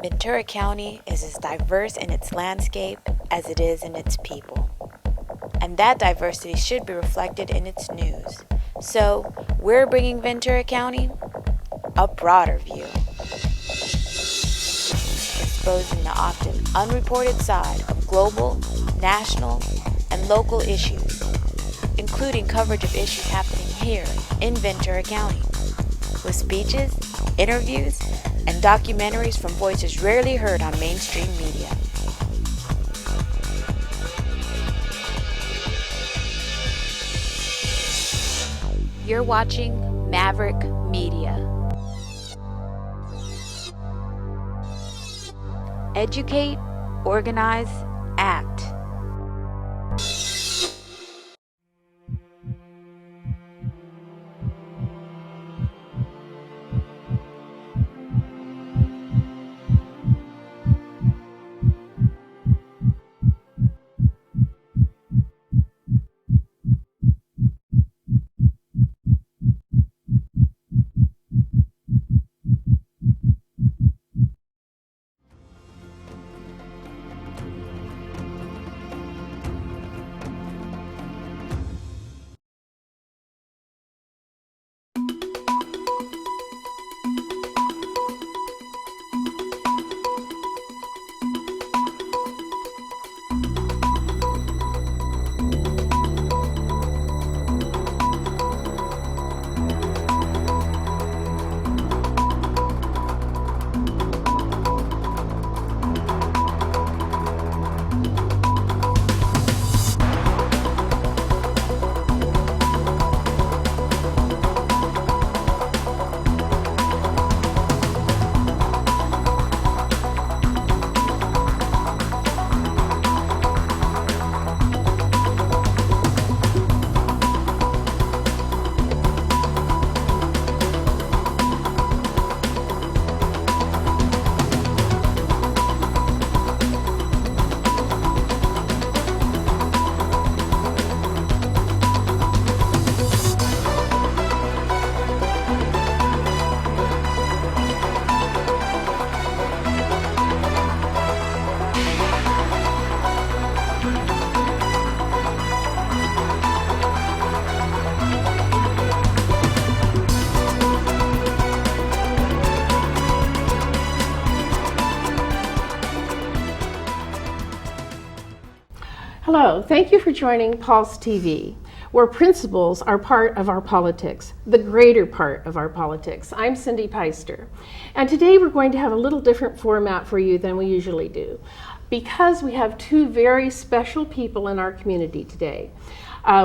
Ventura County is as diverse in its landscape as it is in its people. And that diversity should be reflected in its news. So, we're bringing Ventura County a broader view, exposing the often unreported side of global, national, and local issues, including coverage of issues happening here in Ventura County, with speeches, interviews, and documentaries from voices rarely heard on mainstream media. You're watching Maverick Media. Educate, organize, act. Hello, thank you for joining Pulse TV, where principles are part of our politics, the greater part of our politics. I'm Cindy Peister, and today we're going to have a little different format for you than we usually do, because we have two very special people in our community today.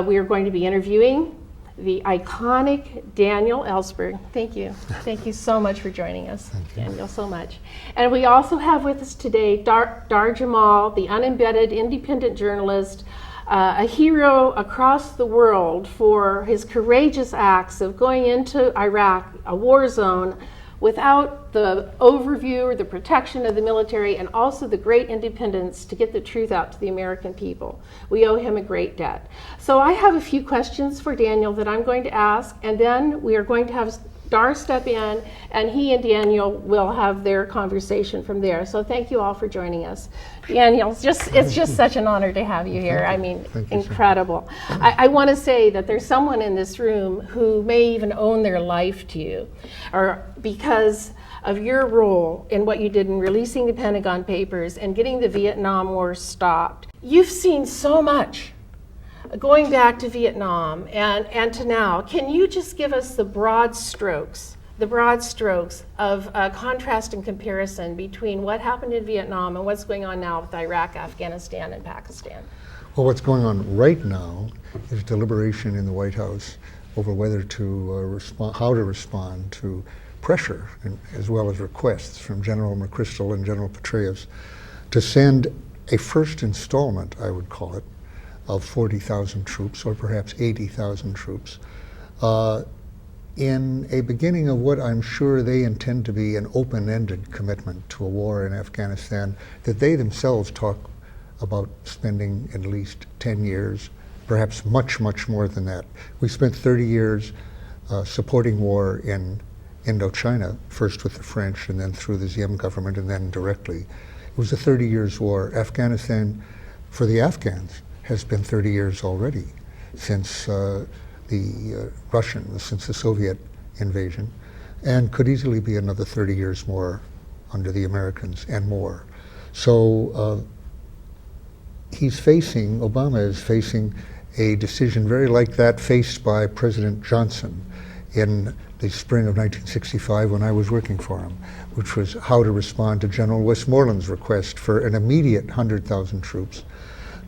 We are going to be interviewing the iconic Daniel Ellsberg. Thank you. Thank you so much for joining us, Daniel, so much. And we also have with us today Dahr Jamail, the unembedded independent journalist, a hero across the world for his courageous acts of going into Iraq, a war zone, without the overview or the protection of the military, and also the great independence to get the truth out to the American people. We owe him a great debt. So I have a few questions for Daniel that I'm going to ask, and then we are going to have Dahr step in, and he and Daniel will have their conversation from there. So thank you all for joining us. Daniel, it's just such an honor to have you here. I mean, incredible. I want to say that there's someone in this room who may even own their life to you, or because of your role in what you did in releasing the Pentagon Papers and getting the Vietnam War stopped. You've seen so much going back to Vietnam and to now. Can you just give us the broad strokes of contrast and comparison between what happened in Vietnam and what's going on now with Iraq, Afghanistan, and Pakistan? Well, what's going on right now is deliberation in the White House over whether to how to respond to pressure, as well as requests from General McChrystal and General Petraeus to send a first installment, I would call it, of 40,000 troops, or perhaps 80,000 troops, in a beginning of what I'm sure they intend to be an open-ended commitment to a war in Afghanistan that they themselves talk about spending at least 10 years, perhaps much, much more than that. We spent 30 years supporting war in Indochina, first with the French and then through the Diem government and then directly. It was a 30 years war. Afghanistan, for the Afghans, has been 30 years already since since the Soviet invasion, and could easily be another 30 years more under the Americans and more. So Obama is facing a decision very like that faced by President Johnson in the spring of 1965 when I was working for him, which was how to respond to General Westmoreland's request for an immediate 100,000 troops,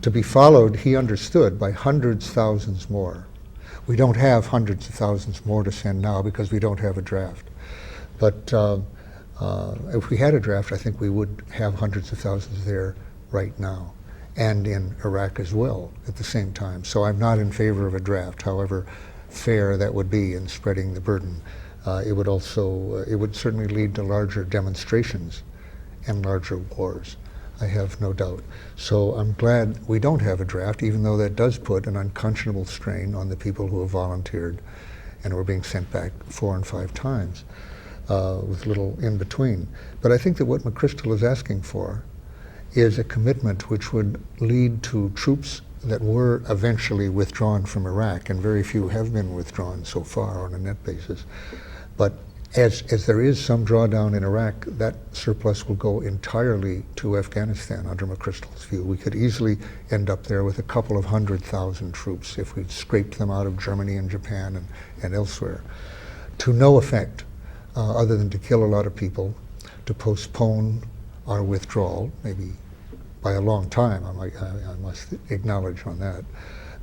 to be followed, he understood, by hundreds, thousands more. We don't have hundreds of thousands more to send now because we don't have a draft. But if we had a draft, I think we would have hundreds of thousands there right now, and in Iraq as well at the same time. So I'm not in favor of a draft, however fair that would be in spreading the burden. It would certainly lead to larger demonstrations and larger wars, I have no doubt. So I'm glad we don't have a draft, even though that does put an unconscionable strain on the people who have volunteered and who are being sent back 4 and 5 times with little in between. But I think that what McChrystal is asking for is a commitment which would lead to troops that were eventually withdrawn from Iraq, and very few have been withdrawn so far on a net basis. But as there is some drawdown in Iraq, that surplus will go entirely to Afghanistan under McChrystal's view. We could easily end up there with a couple of 100,000 troops if we scraped them out of Germany and Japan and elsewhere, to no effect other than to kill a lot of people, to postpone our withdrawal, maybe by a long time, I must acknowledge on that,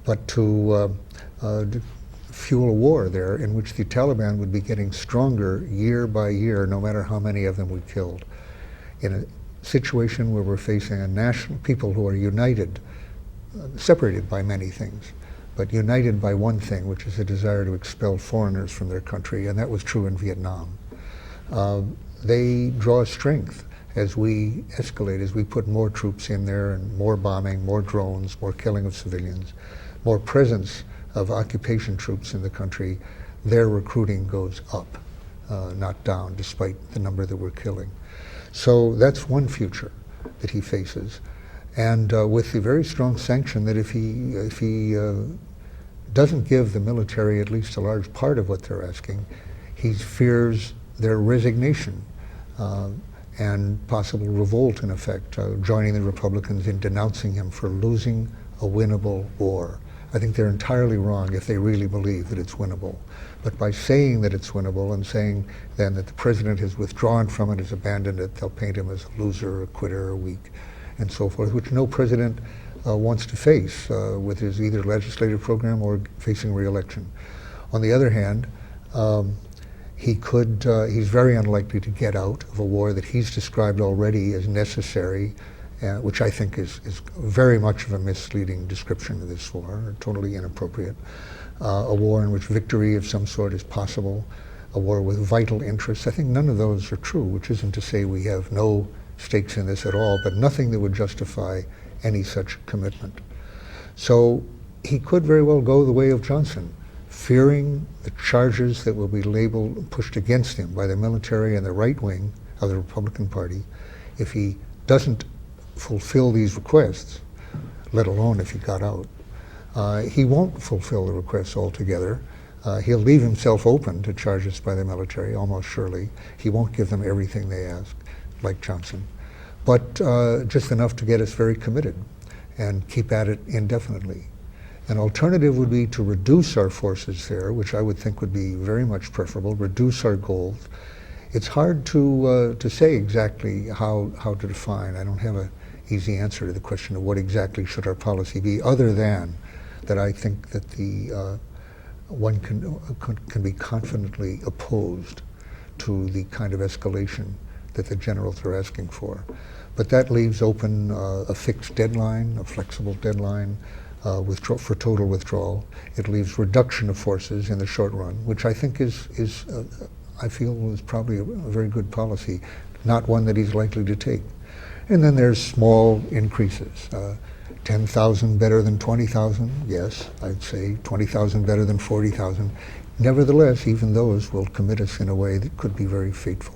but to fuel a war there in which the Taliban would be getting stronger year by year, no matter how many of them we killed. In a situation where we're facing a national people who are united, separated by many things, but united by one thing, which is a desire to expel foreigners from their country, and that was true in Vietnam. They draw strength as we escalate, as we put more troops in there and more bombing, more drones, more killing of civilians, more presence of occupation troops in the country. Their recruiting goes up, not down, despite the number that we're killing. So that's one future that he faces. And with the very strong sanction that if he doesn't give the military at least a large part of what they're asking, he fears their resignation and possible revolt, in effect, joining the Republicans in denouncing him for losing a winnable war. I think they're entirely wrong if they really believe that it's winnable. But by saying that it's winnable and saying then that the president has withdrawn from it, has abandoned it, they'll paint him as a loser, a quitter, a weak, and so forth, which no president wants to face with his either legislative program or facing re-election. On the other hand, he's very unlikely to get out of a war that he's described already as necessary, which I think is very much of a misleading description of this war, totally inappropriate. A war in which victory of some sort is possible, a war with vital interests. I think none of those are true, which isn't to say we have no stakes in this at all, but nothing that would justify any such commitment. So he could very well go the way of Johnson, fearing the charges that will be pushed against him by the military and the right wing of the Republican Party if he doesn't fulfill these requests, let alone if he got out. He won't fulfill the requests altogether. He'll leave himself open to charges by the military, almost surely. He won't give them everything they ask, like Johnson, but just enough to get us very committed and keep at it indefinitely. An alternative would be to reduce our forces there, which I would think would be very much preferable, reduce our goals. It's hard to say exactly how to define. I don't have an easy answer to the question of what exactly should our policy be, other than that I think that one can be confidently opposed to the kind of escalation that the generals are asking for. But that leaves open a fixed deadline, a flexible deadline for total withdrawal. It leaves reduction of forces in the short run, which I think I feel is probably a very good policy, not one that he's likely to take. And then there's small increases. 10,000 better than 20,000, yes, I'd say 20,000 better than 40,000. Nevertheless, even those will commit us in a way that could be very fateful.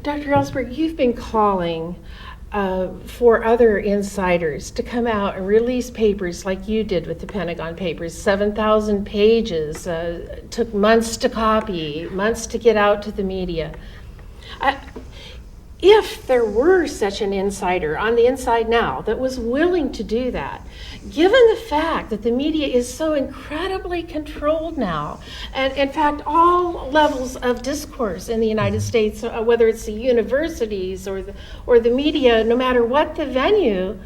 Dr. Ellsberg, you've been calling for other insiders to come out and release papers like you did with the Pentagon Papers, 7,000 pages, took months to copy, months to get out to the media. If there were such an insider on the inside now that was willing to do that, given the fact that the media is so incredibly controlled now, and in fact all levels of discourse in the United States, whether it's the universities or the media, no matter what the venue,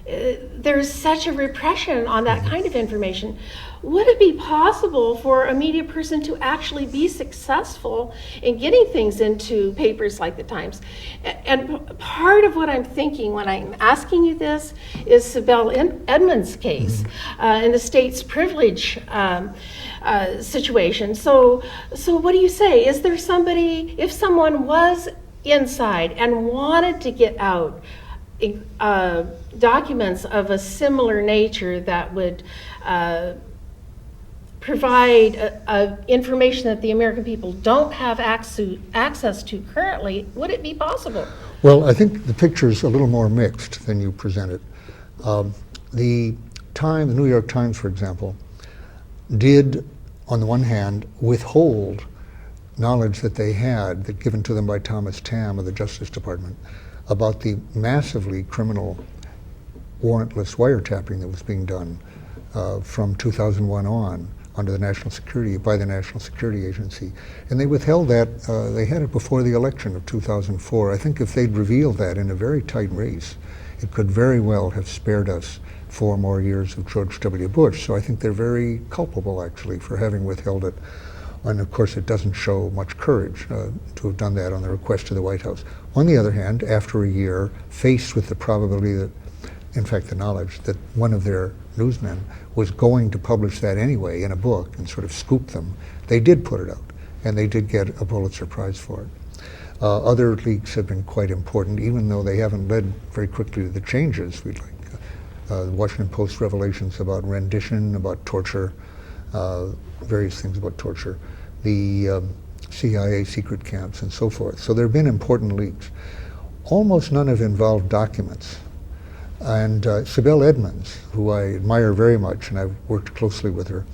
there's such a repression on that kind of information. Would it be possible for a media person to actually be successful in getting things into papers like the Times? And part of what I'm thinking when I'm asking you this is Sibel Edmonds' case and the state's privilege situation. So what do you say? Is there somebody, if someone was inside and wanted to get out documents of a similar nature that would provide information that the American people don't have access to currently, would it be possible? Well, I think the picture's a little more mixed than you presented. The New York Times, for example, did, on the one hand, withhold knowledge that they had, that given to them by Thomas Tam of the Justice Department, about the massively criminal warrantless wiretapping that was being done from 2001 on by the National Security Agency. And they withheld that, they had it before the election of 2004. I think if they'd revealed that in a very tight race, it could very well have spared us 4 more years of George W. Bush. So I think they're very culpable, actually, for having withheld it. And of course, it doesn't show much courage to have done that on the request of the White House. On the other hand, after a year, faced with the probability that, in fact, the knowledge that one of their newsmen was going to publish that anyway in a book and sort of scoop them, they did put it out, and they did get a Pulitzer Prize for it. Other leaks have been quite important, even though they haven't led very quickly to the changes we'd like. The Washington Post revelations about rendition, about torture, various things about torture, the CIA secret camps and so forth. So there have been important leaks. Almost none have involved documents. And Sibel Edmonds, who I admire very much, and I've worked closely with her,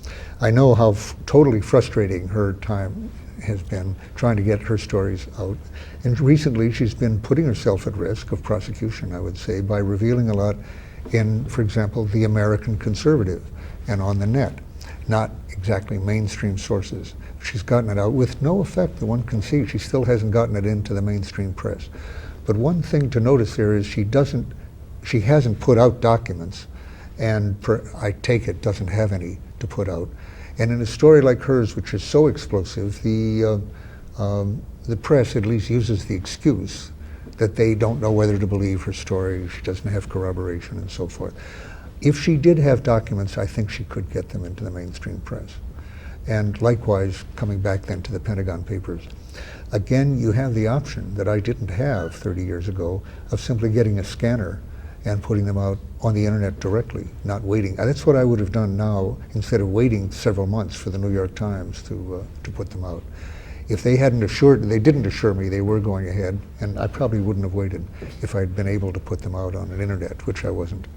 I know how totally frustrating her time has been trying to get her stories out. And recently she's been putting herself at risk of prosecution, I would say, by revealing a lot in, for example, The American Conservative and on the net. Not exactly mainstream sources. She's gotten it out with no effect that one can see. She still hasn't gotten it into the mainstream press. But one thing to notice there is she hasn't put out documents, and I take it doesn't have any to put out. And in a story like hers, which is so explosive, the press at least uses the excuse that they don't know whether to believe her story, she doesn't have corroboration and so forth. If she did have documents, I think she could get them into the mainstream press. And likewise, coming back then to the Pentagon Papers, again, you have the option that I didn't have 30 years ago of simply getting a scanner and putting them out on the internet directly, not waiting. That's what I would have done now instead of waiting several months for the New York Times to put them out. If they didn't assure me they were going ahead, and I probably wouldn't have waited if I'd been able to put them out on an internet, which I wasn't.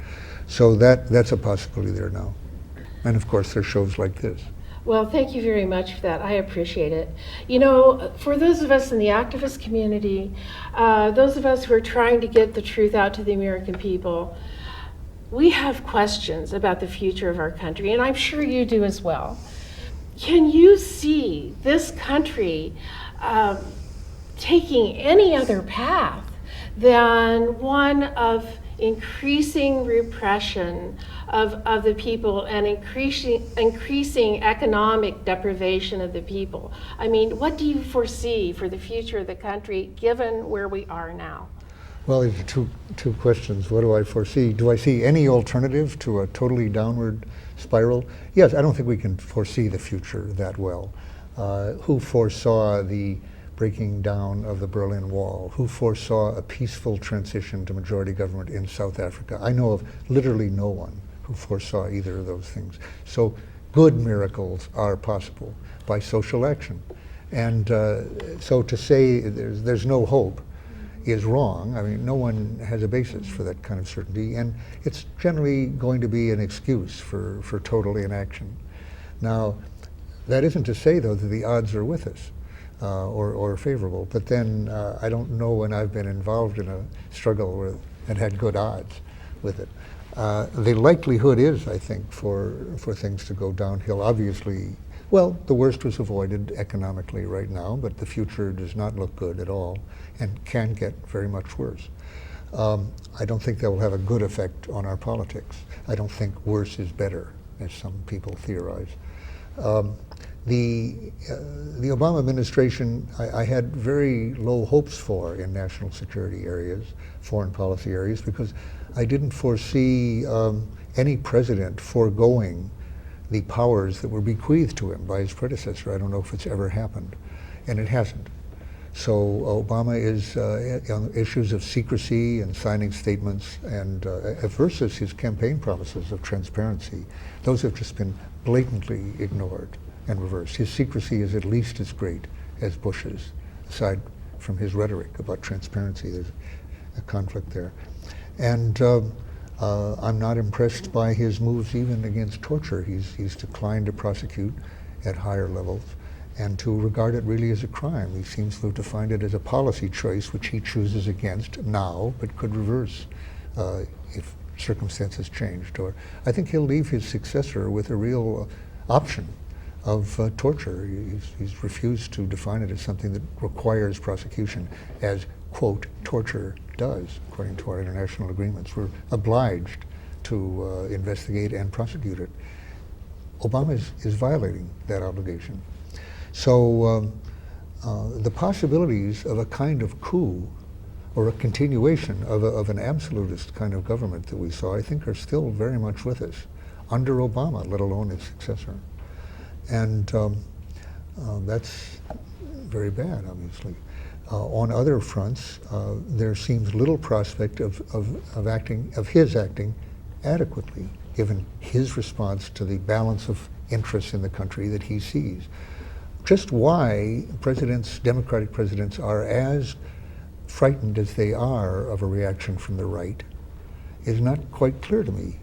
So that's a possibility there now. And of course, there's shows like this. Well, thank you very much for that. I appreciate it. You know, for those of us in the activist community, those of us who are trying to get the truth out to the American people, we have questions about the future of our country, and I'm sure you do as well. Can you see this country taking any other path than one of increasing repression of the people and increasing economic deprivation of the people? I mean, what do you foresee for the future of the country given where we are now? Well, there's two questions. What do I foresee? Do I see any alternative to a totally downward spiral? Yes, I don't think we can foresee the future that well. Who foresaw the breaking down of the Berlin Wall? Who foresaw a peaceful transition to majority government in South Africa? I know of literally no one who foresaw either of those things. So good miracles are possible by social action. And so to say there's no hope is wrong. I mean, no one has a basis for that kind of certainty, and it's generally going to be an excuse for total inaction. Now, that isn't to say, though, that the odds are with us or favorable, but then I don't know when I've been involved in a struggle that had good odds with it. The likelihood is, I think, for things to go downhill. Obviously, well, the worst was avoided economically right now, but the future does not look good at all and can get very much worse. I don't think that will have a good effect on our politics. I don't think worse is better, as some people theorize. The Obama administration, I had very low hopes for in national security areas, foreign policy areas, because I didn't foresee any president foregoing the powers that were bequeathed to him by his predecessor. I don't know if it's ever happened, and it hasn't. So Obama is on issues of secrecy and signing statements, and versus his campaign promises of transparency, those have just been blatantly ignored and reversed. His secrecy is at least as great as Bush's, aside from his rhetoric about transparency. There's a conflict there. And I'm not impressed by his moves even against torture. He's declined to prosecute at higher levels and to regard it really as a crime. He seems to have defined it as a policy choice which he chooses against now but could reverse if circumstances changed. Or I think he'll leave his successor with a real option of torture. He's refused to define it as something that requires prosecution, as, quote, torture does, according to our international agreements. We're obliged to investigate and prosecute it. Obama is violating that obligation. So the possibilities of a kind of coup or a continuation of an absolutist kind of government that we saw, I think, are still very much with us under Obama, let alone his successor. And that's very bad, obviously. On other fronts, there seems little prospect of his acting adequately, given his response to the balance of interests in the country that he sees. Just why Democratic presidents are as frightened as they are of a reaction from the right is not quite clear to me.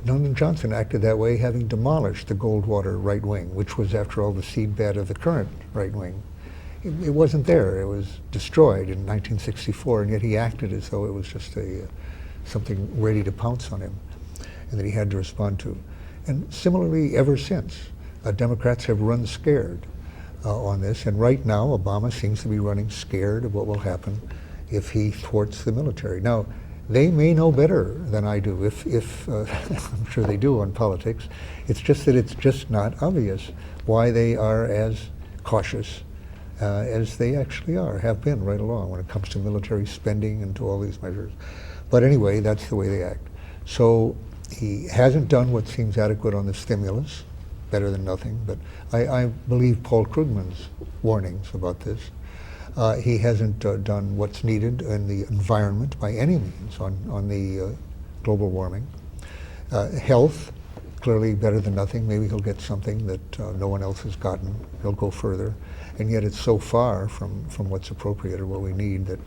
Lyndon Johnson acted that way, having demolished the Goldwater right wing, which was, after all, the seedbed of the current right wing. It wasn't there. It was destroyed in 1964, and yet he acted as though it was just something ready to pounce on him and that he had to respond to. And similarly, ever since, Democrats have run scared on this, and right now Obama seems to be running scared of what will happen if he thwarts the military. Now, they may know better than I do, if I'm sure they do on politics. It's just that it's just not obvious why they are as cautious as they actually have been right along when it comes to military spending and to all these measures. But anyway, that's the way they act. So he hasn't done what seems adequate on the stimulus, better than nothing, but I believe Paul Krugman's warnings about this. He hasn't done what's needed in the environment by any means on the global warming. Health, clearly better than nothing. Maybe he'll get something that no one else has gotten. He'll go further. And yet it's so far from what's appropriate or what we need that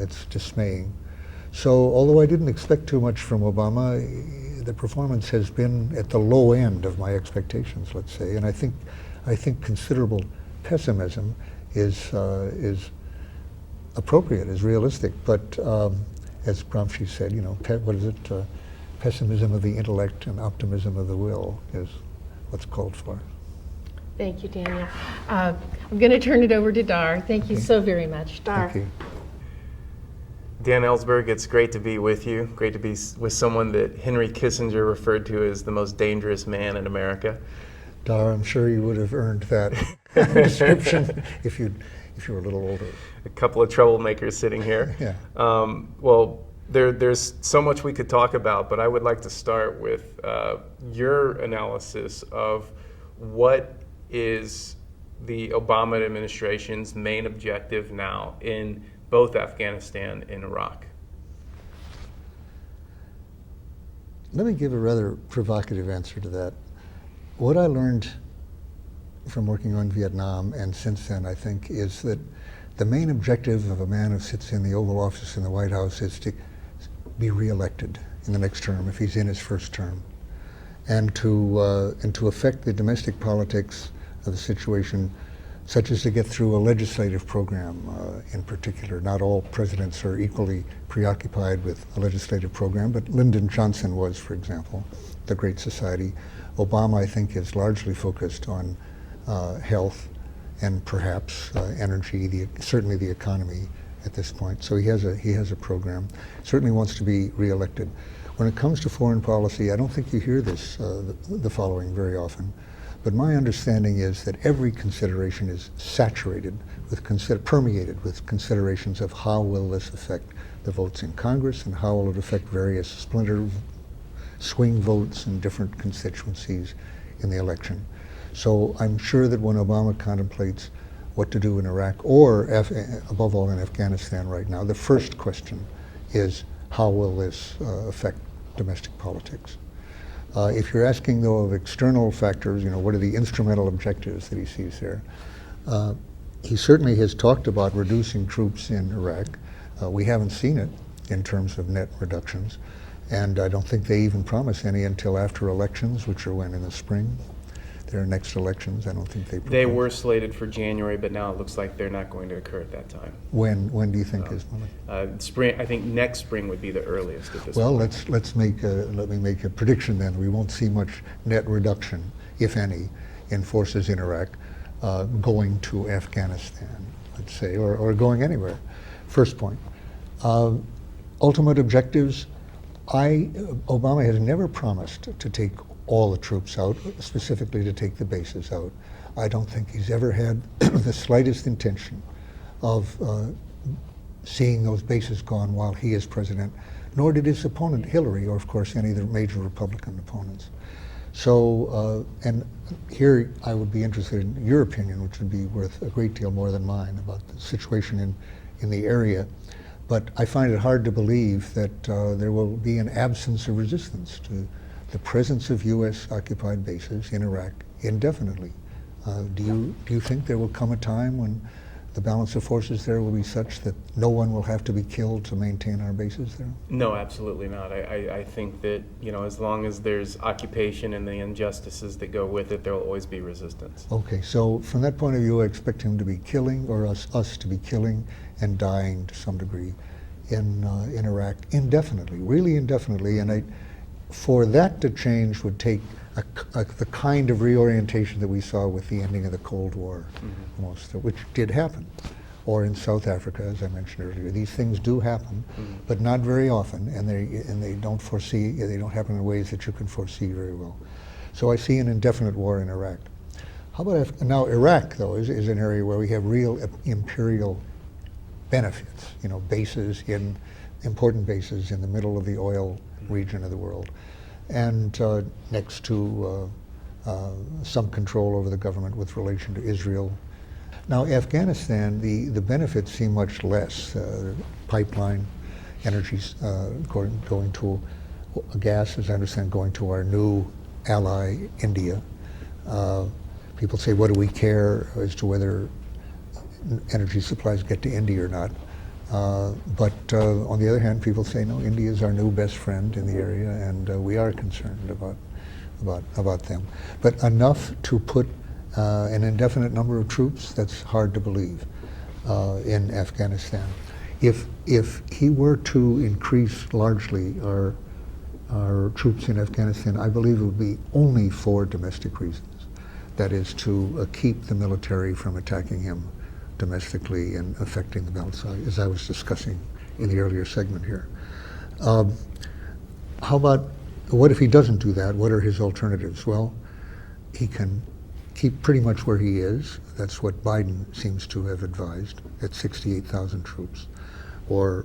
it's dismaying. So although I didn't expect too much from Obama, the performance has been at the low end of my expectations, let's say. And I think considerable pessimism is appropriate, is realistic. But as Gramsci said, what is it? Pessimism of the intellect and optimism of the will is what's called for. Thank you, Daniel. I'm going to turn it over to Dahr. Thank you so very much. Dahr. Thank you. Dan Ellsberg, it's great to be with you. Great to be with someone that Henry Kissinger referred to as the most dangerous man in America. Dahr, I'm sure you would have earned that description if you were a little older. A couple of troublemakers sitting here. Yeah. Well, there's so much we could talk about, but I would like to start with your analysis of what is the Obama administration's main objective now in both Afghanistan and Iraq. Let me give a rather provocative answer to that. What I learned from working on Vietnam and since then, I think, is that the main objective of a man who sits in the Oval Office in the White House is to be reelected in the next term, if he's in his first term, and to affect the domestic politics of the situation, such as to get through a legislative program in particular. Not all presidents are equally preoccupied with a legislative program, but Lyndon Johnson was, for example, the Great Society. Obama, I think, is largely focused on health and perhaps energy, certainly the economy at this point. So he has a program. Certainly wants to be reelected. When it comes to foreign policy, I don't think you hear this, the following very often. But my understanding is that every consideration is saturated with, permeated with considerations of how will this affect the votes in Congress and how will it affect various splinter swing votes in different constituencies in the election. So I'm sure that when Obama contemplates what to do in Iraq or above all in Afghanistan right now, the first question is how will this affect domestic politics? If you're asking, though, of external factors, what are the instrumental objectives that he sees there? He certainly has talked about reducing troops in Iraq. We haven't seen it in terms of net reductions, and I don't think they even promise any until after elections, which are when, in the spring? Their next elections, I don't think they propose. They were slated for January, but now it looks like they're not going to occur at that time. When do you think is? Spring. I think next spring would be the earliest at this Well, point. let me make a prediction then. We won't see much net reduction, if any, in forces in Iraq going to Afghanistan, let's say, or going anywhere. First point. Ultimate objectives. Obama has never promised to take all the troops out, specifically to take the bases out. I don't think he's ever had the slightest intention of seeing those bases gone while he is president, nor did his opponent, Hillary, or of course any of the major Republican opponents. So, and here I would be interested in your opinion, which would be worth a great deal more than mine, about the situation in the area. But I find it hard to believe that there will be an absence of resistance to the presence of U.S. occupied bases in Iraq indefinitely. Do you think there will come a time when the balance of forces there will be such that no one will have to be killed to maintain our bases there? No, absolutely not. I think that, as long as there's occupation and the injustices that go with it, there will always be resistance. Okay, so from that point of view, I expect him to be killing, or us to be killing and dying to some degree in Iraq indefinitely, really indefinitely. And for that to change would take the kind of reorientation that we saw with the ending of the Cold War, almost, which did happen, or in South Africa, as I mentioned earlier. These things do happen, but not very often, and they don't happen in ways that you can foresee very well. So I see an indefinite war in Iraq. How about now? Iraq, though, is an area where we have real imperial benefits. Bases important bases in the middle of the oil region of the world, and next to some control over the government with relation to Israel. Now, Afghanistan, the benefits seem much less. Pipeline, energies going to gas, as I understand, going to our new ally, India. People say, what do we care as to whether energy supplies get to India or not? But on the other hand, people say, no, India is our new best friend in the area, and we are concerned about them. But enough to put an indefinite number of troops, that's hard to believe in Afghanistan. If he were to increase largely our troops in Afghanistan, I believe it would be only for domestic reasons. That is, to keep the military from attacking him domestically and affecting the balance, as I was discussing in the earlier segment here. How about, what if he doesn't do that? What are his alternatives? Well, he can keep pretty much where he is. That's what Biden seems to have advised, at 68,000 troops. Or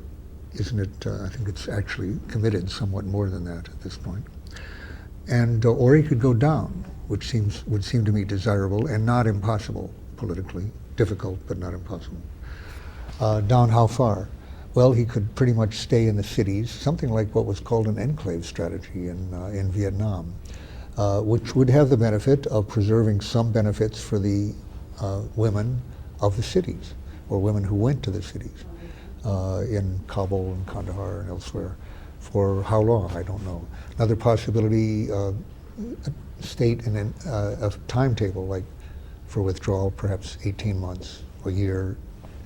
isn't it, I think it's actually committed somewhat more than that at this point. And, or he could go down, which would seem to me desirable and not impossible politically. Difficult, but not impossible. Down how far? Well, he could pretty much stay in the cities, something like what was called an enclave strategy in Vietnam, which would have the benefit of preserving some benefits for the women of the cities, or women who went to the cities in Kabul and Kandahar and elsewhere. For how long, I don't know. Another possibility, state in a timetable, like for withdrawal, perhaps 18 months, a year,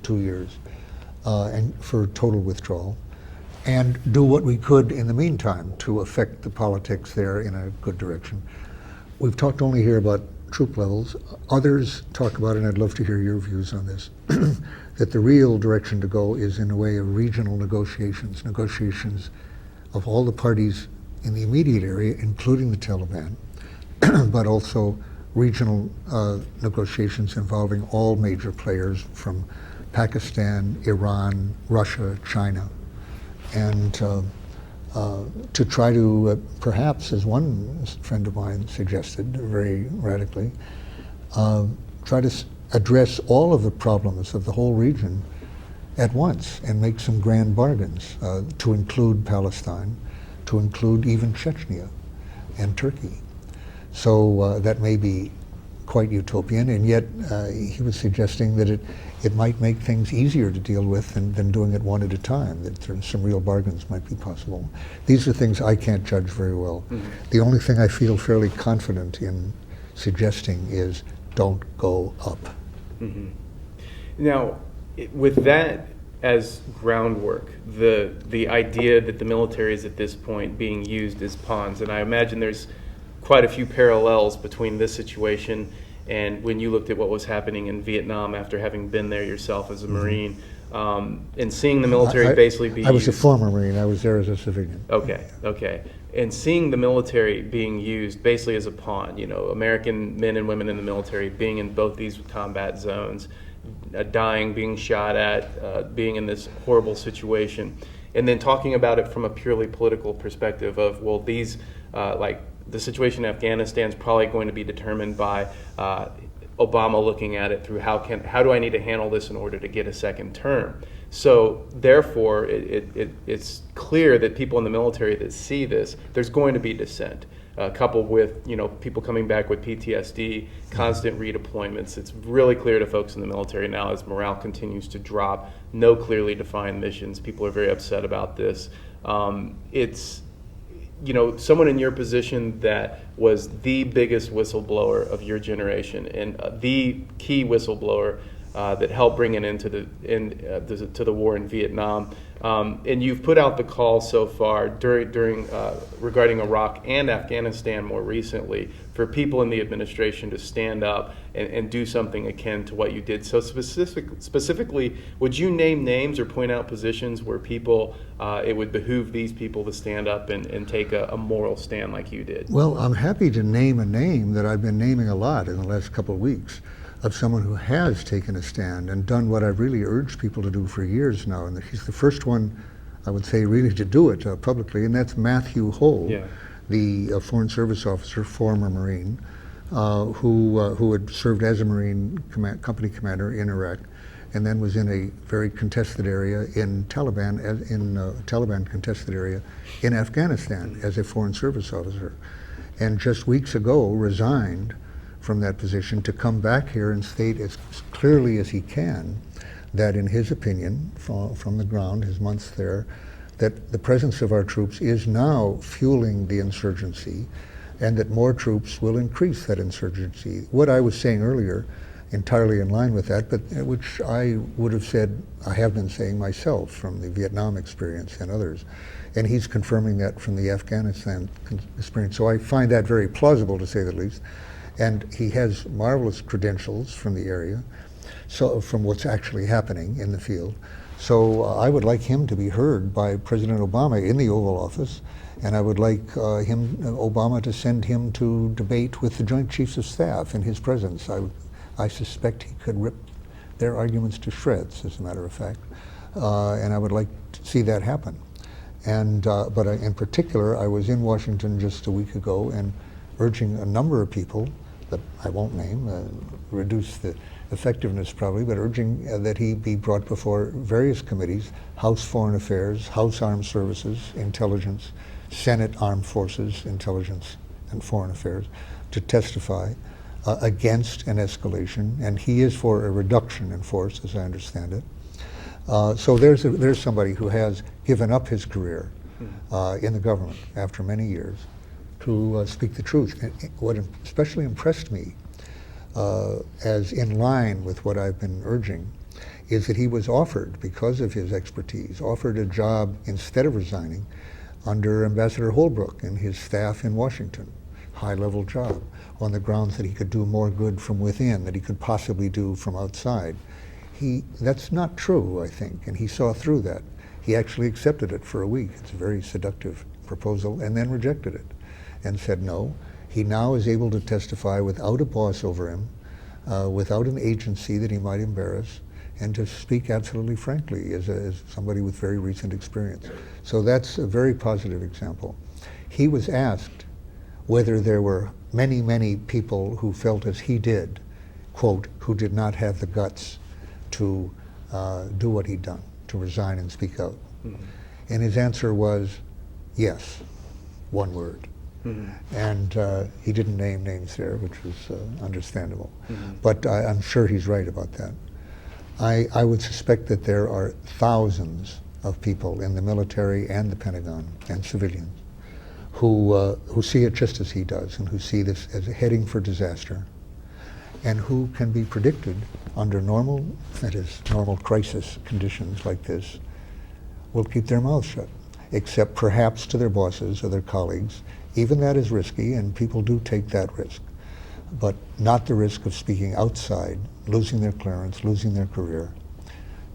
2 years, and for total withdrawal, and do what we could in the meantime to affect the politics there in a good direction. We've talked only here about troop levels. Others talk about, and I'd love to hear your views on this, that the real direction to go is in a way of regional negotiations of all the parties in the immediate area, including the Taliban, but also regional negotiations involving all major players from Pakistan, Iran, Russia, China, and to try to, perhaps, as one friend of mine suggested very radically, try to address all of the problems of the whole region at once and make some grand bargains, to include Palestine, to include even Chechnya and Turkey. So that may be quite utopian, and yet he was suggesting that it might make things easier to deal with than doing it one at a time, that some real bargains might be possible. These are things I can't judge very well. Mm-hmm. The only thing I feel fairly confident in suggesting is don't go up. Mm-hmm. Now, with that as groundwork, the idea that the military is at this point being used as pawns, and I imagine there's quite a few parallels between this situation and when you looked at what was happening in Vietnam after having been there yourself as a Marine, and seeing the military basically be I was a former Marine. I was there as a civilian. Okay. And seeing the military being used basically as a pawn, American men and women in the military being in both these combat zones, dying, being shot at, being in this horrible situation, and then talking about it from a purely political perspective of, well, these, the situation in Afghanistan is probably going to be determined by Obama looking at it through how do I need to handle this in order to get a second term. So therefore, it's clear that people in the military that see this, there's going to be dissent, coupled with people coming back with PTSD, constant redeployments. It's really clear to folks in the military now as morale continues to drop, no clearly defined missions. People are very upset about this. It's someone in your position that was the biggest whistleblower of your generation and the key whistleblower that helped bring an end to the war in Vietnam. And you've put out the call so far during regarding Iraq and Afghanistan more recently for people in the administration to stand up and do something akin to what you did. So specifically, would you name names or point out positions where people, it would behoove these people to stand up and take a moral stand like you did? Well, I'm happy to name a name that I've been naming a lot in the last couple of weeks, of someone who has taken a stand and done what I've really urged people to do for years now. And he's the first one, I would say, really to do it publicly, and that's Matthew Hull, the Foreign Service officer, former Marine, who had served as a Marine company commander in Iraq, and then was in a very contested area in Taliban contested area in Afghanistan as a Foreign Service officer, and just weeks ago resigned from that position to come back here and state as clearly as he can that in his opinion, from the ground, his months there, that the presence of our troops is now fueling the insurgency and that more troops will increase that insurgency. What I was saying earlier, entirely in line with that, but which I would have said, I have been saying myself from the Vietnam experience and others, and he's confirming that from the Afghanistan experience. So I find that very plausible, to say the least. And he has marvelous credentials from the area, so from what's actually happening in the field. So I would like him to be heard by President Obama in the Oval Office, and I would like Obama to send him to debate with the Joint Chiefs of Staff in his presence. I suspect he could rip their arguments to shreds, as a matter of fact, and I would like to see that happen. And but in particular, I was in Washington just a week ago and urging a number of people that I won't name, reduce the effectiveness probably, but urging that he be brought before various committees, House Foreign Affairs, House Armed Services, Intelligence, Senate Armed Forces, Intelligence and Foreign Affairs, to testify against an escalation, and he is for a reduction in force, as I understand it. So there's somebody who has given up his career in the government after many years to speak the truth. And what especially impressed me, as in line with what I've been urging, is that he was offered, because of his expertise, offered a job instead of resigning under Ambassador Holbrooke and his staff in Washington, high-level job, on the grounds that he could do more good from within than he could possibly do from outside. That's not true, I think, and he saw through that. He actually accepted it for a week. It's a very seductive proposal, and then rejected it and said no. He now is able to testify without a boss over him, without an agency that he might embarrass, and to speak absolutely frankly as somebody with very recent experience. So that's a very positive example. He was asked whether there were many, many people who felt as he did, quote, who did not have the guts to do what he'd done, to resign and speak out. Mm-hmm. And his answer was yes, one word. Mm-hmm. And he didn't name names there, which was understandable. Mm-hmm. But I'm sure he's right about that. I would suspect that there are thousands of people in the military and the Pentagon and civilians who see it just as he does, and who see this as heading for disaster, and who can be predicted under normal, that is, normal crisis conditions like this, will keep their mouths shut, except perhaps to their bosses or their colleagues. Even that is risky, and people do take that risk, but not the risk of speaking outside, losing their clearance, losing their career,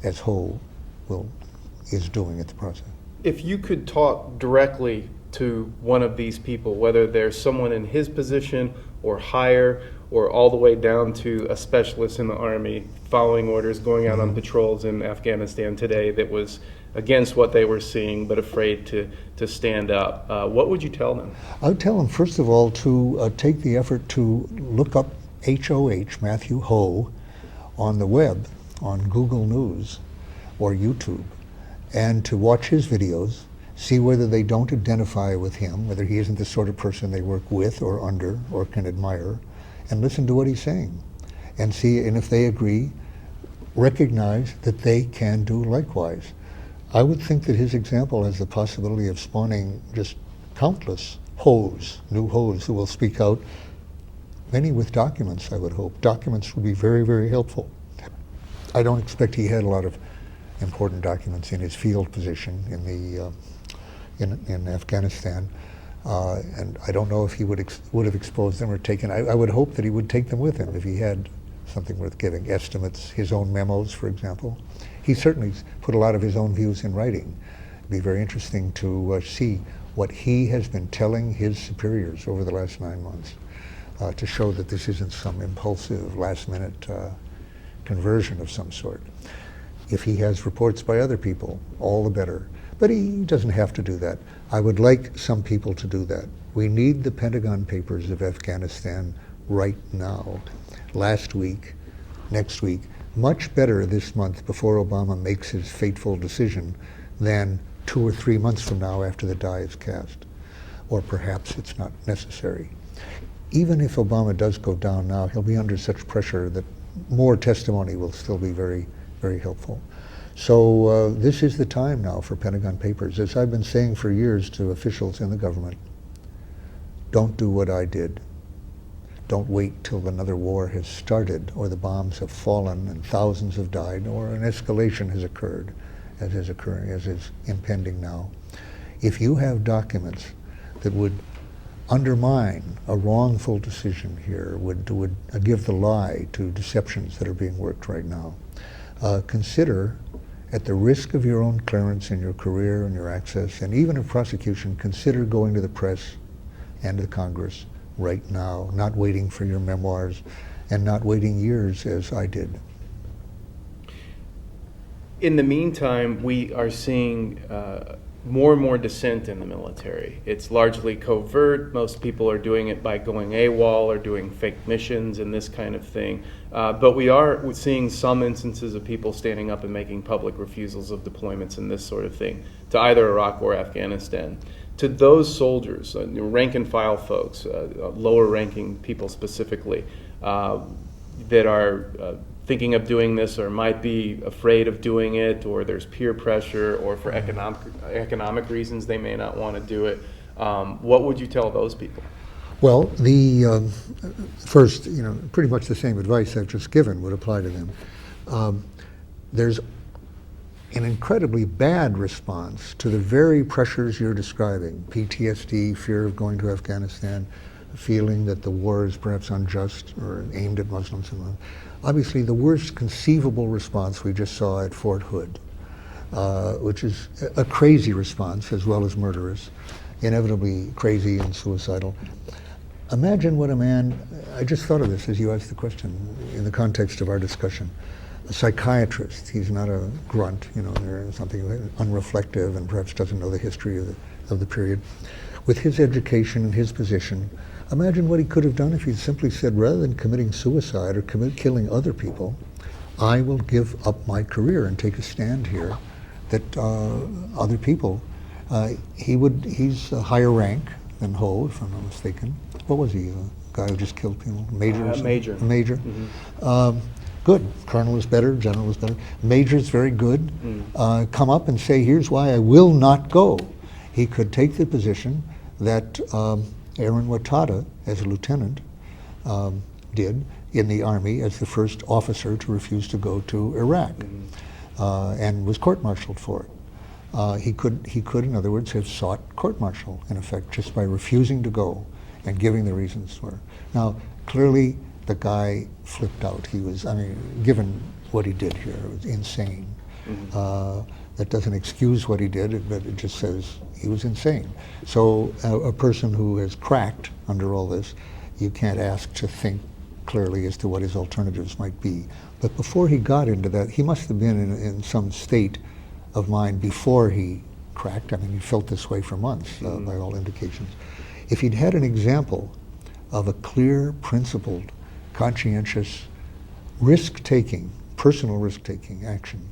as Ho is doing at the process. If you could talk directly to one of these people, whether there's someone in his position or higher, or all the way down to a specialist in the Army following orders, going out on patrols in Afghanistan today that was against what they were seeing but afraid to stand up, what would you tell them? I would tell them, first of all, to take the effort to look up H-O-H, Matthew Ho, on the web, on Google News or YouTube, and to watch his videos, see whether they don't identify with him, whether he isn't the sort of person they work with or under or can admire, and listen to what he's saying, and see, and if they agree, recognize that they can do likewise. I would think that his example has the possibility of spawning just countless Ho's, new Ho's, who will speak out, many with documents, I would hope. Documents would be very, very helpful. I don't expect he had a lot of important documents in his field position in Afghanistan. And I don't know if he would have exposed them or taken. I would hope that he would take them with him if he had something worth giving. Estimates, his own memos, for example. He certainly put a lot of his own views in writing. It'd be very interesting to see what he has been telling his superiors over the last 9 months to show that this isn't some impulsive, last-minute conversion of some sort. If he has reports by other people, all the better. But he doesn't have to do that. I would like some people to do that. We need the Pentagon Papers of Afghanistan right now, last week, next week, much better this month before Obama makes his fateful decision than 2 or 3 months from now after the die is cast. Or perhaps it's not necessary. Even if Obama does go down now, he'll be under such pressure that more testimony will still be very, very helpful. So this is the time now for Pentagon Papers. As I've been saying for years to officials in the government, don't do what I did. Don't wait till another war has started, or the bombs have fallen and thousands have died, or an escalation has occurred, as is impending now. If you have documents that would undermine a wrongful decision here, would give the lie to deceptions that are being worked right now, consider, at the risk of your own clearance and your career and your access, and even of prosecution, consider going to the press and to the Congress right now, not waiting for your memoirs and not waiting years as I did. In the meantime, we are seeing more and more dissent in the military. It's largely covert. Most people are doing it by going AWOL or doing fake missions and this kind of thing. But we're seeing some instances of people standing up and making public refusals of deployments and this sort of thing to either Iraq or Afghanistan. To those soldiers, rank and file folks, lower ranking people specifically, that are thinking of doing this or might be afraid of doing it, or there's peer pressure, or for economic reasons they may not want to do it, what would you tell those people? Well, the first, pretty much the same advice I've just given would apply to them. There's an incredibly bad response to the very pressures you're describing: PTSD, fear of going to Afghanistan, feeling that the war is perhaps unjust or aimed at Muslims. And obviously, the worst conceivable response we just saw at Fort Hood, which is a crazy response as well as murderous, inevitably crazy and suicidal. Imagine what a man, I just thought of this as you asked the question in the context of our discussion, a psychiatrist. He's not a grunt, there's something unreflective and perhaps doesn't know the history of the period. With his education and his position, imagine what he could have done if he'd simply said, rather than committing suicide or killing other people, I will give up my career and take a stand here that other people, he's a higher rank than Ho, if I'm not mistaken. What was he, a guy who just killed people? Major? Major. A major. Good. Colonel is better, general is better. Major is very good. Come up and say, here's why I will not go. He could take the position that Aaron Watada, as a lieutenant, did in the Army as the first officer to refuse to go to Iraq, and was court-martialed for it. He could, in other words, have sought court-martial, in effect, just by refusing to go and giving the reasons for it. Now, clearly, the guy flipped out. He was, given what he did here, it was insane. That doesn't excuse what he did, but it just says he was insane. So a person who has cracked under all this, you can't ask to think clearly as to what his alternatives might be. But before he got into that, he must have been in some state of mind before he cracked. He felt this way for months, by all indications. If he'd had an example of a clear, principled, conscientious, risk-taking, personal risk-taking action,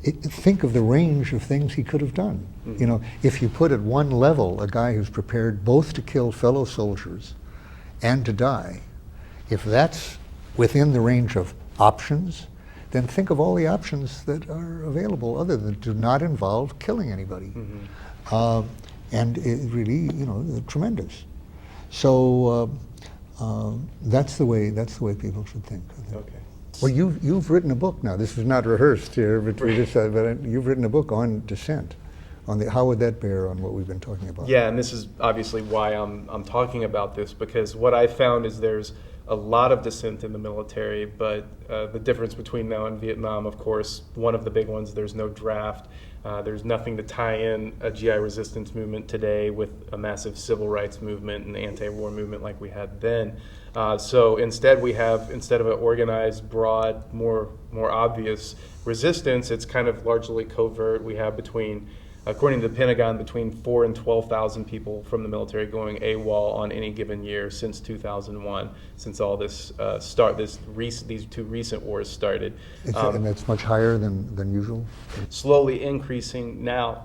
think of the range of things he could have done. If you put at one level a guy who's prepared both to kill fellow soldiers and to die, if that's within the range of options, then think of all the options that are available other than do not involve killing anybody. And it really, tremendous. So that's the way people should think. Okay. Well, you've written a book now. This is not rehearsed here, but you've written a book on dissent. How would that bear on what we've been talking about? Yeah, and this is obviously why I'm talking about this, because what I found is there's a lot of dissent in the military, but the difference between now and Vietnam, of course, one of the big ones, there's no draft. There's nothing to tie in a GI resistance movement today with a massive civil rights movement and anti-war movement like we had then. So instead instead of an organized, broad, more obvious resistance, it's kind of largely covert. We have according to the Pentagon, between 4,000 and 12,000 people from the military going AWOL on any given year since 2001, since all this these two recent wars started. And that's much higher than usual? Slowly increasing now,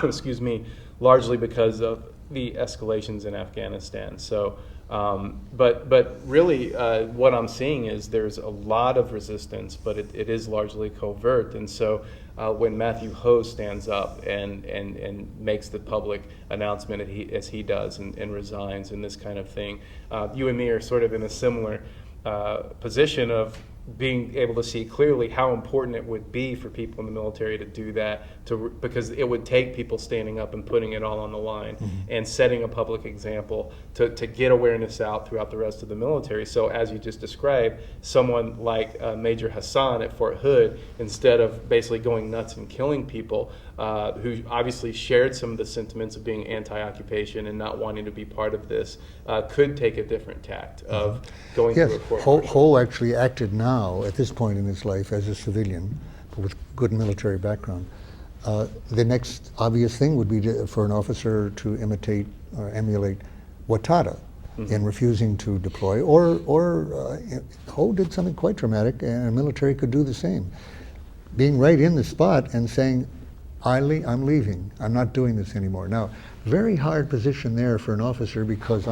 excuse me, largely because of the escalations in Afghanistan. So, but really what I'm seeing is there's a lot of resistance, but it is largely covert. And so when Matthew Ho stands up and makes the public announcement as he does and resigns and this kind of thing, you and me are sort of in a similar position of being able to see clearly how important it would be for people in the military to do that, because it would take people standing up and putting it all on the line and setting a public example to get awareness out throughout the rest of the military. So as you just described, someone like Major Hassan at Fort Hood, instead of basically going nuts and killing people, who obviously shared some of the sentiments of being anti-occupation and not wanting to be part of this, could take a different tact of going through a court. Ho actually acted now, at this point in his life, as a civilian, but with good military background, The next obvious thing would be for an officer to imitate or emulate Watada in refusing to deploy, or Ho did something quite dramatic, and the military could do the same. Being right in the spot and saying, I'm leaving, I'm not doing this anymore. Now, very hard position there for an officer, because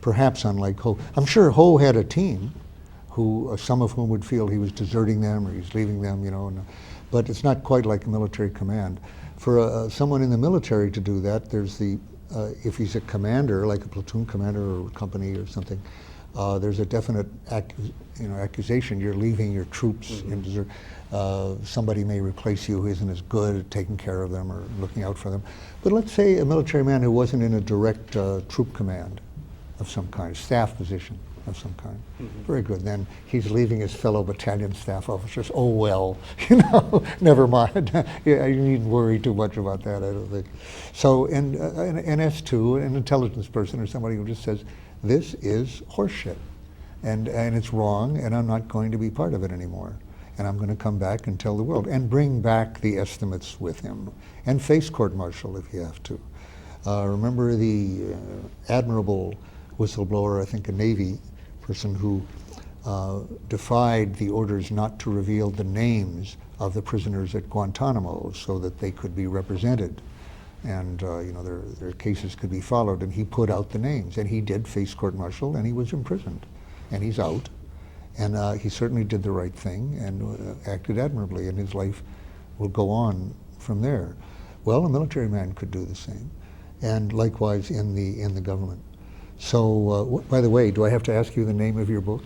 perhaps unlike Ho, I'm sure Ho had a team who, some of whom would feel he was deserting them or he's leaving them, but it's not quite like a military command. For someone in the military to do that, there's if he's a commander, like a platoon commander or a company or something, there's a definite accusation you're leaving your troops in desert. Somebody may replace you who isn't as good at taking care of them or looking out for them. But let's say a military man who wasn't in a direct troop command of some kind, staff position of some kind. Very good. Then he's leaving his fellow battalion staff officers. Oh well, never mind. Yeah, you needn't worry too much about that, I don't think. So, and an S2, an intelligence person or somebody who just says, this is horseshit, and it's wrong, and I'm not going to be part of it anymore. And I'm going to come back and tell the world, and bring back the estimates with him, and face court-martial if you have to. Remember the admirable whistleblower, I think a Navy person, who defied the orders not to reveal the names of the prisoners at Guantanamo so that they could be represented, and their cases could be followed, and he put out the names, and he did face court-martial, and he was imprisoned, and he's out. And he certainly did the right thing and acted admirably, and his life will go on from there. Well, a military man could do the same, and likewise in the government. So, by the way, do I have to ask you the name of your book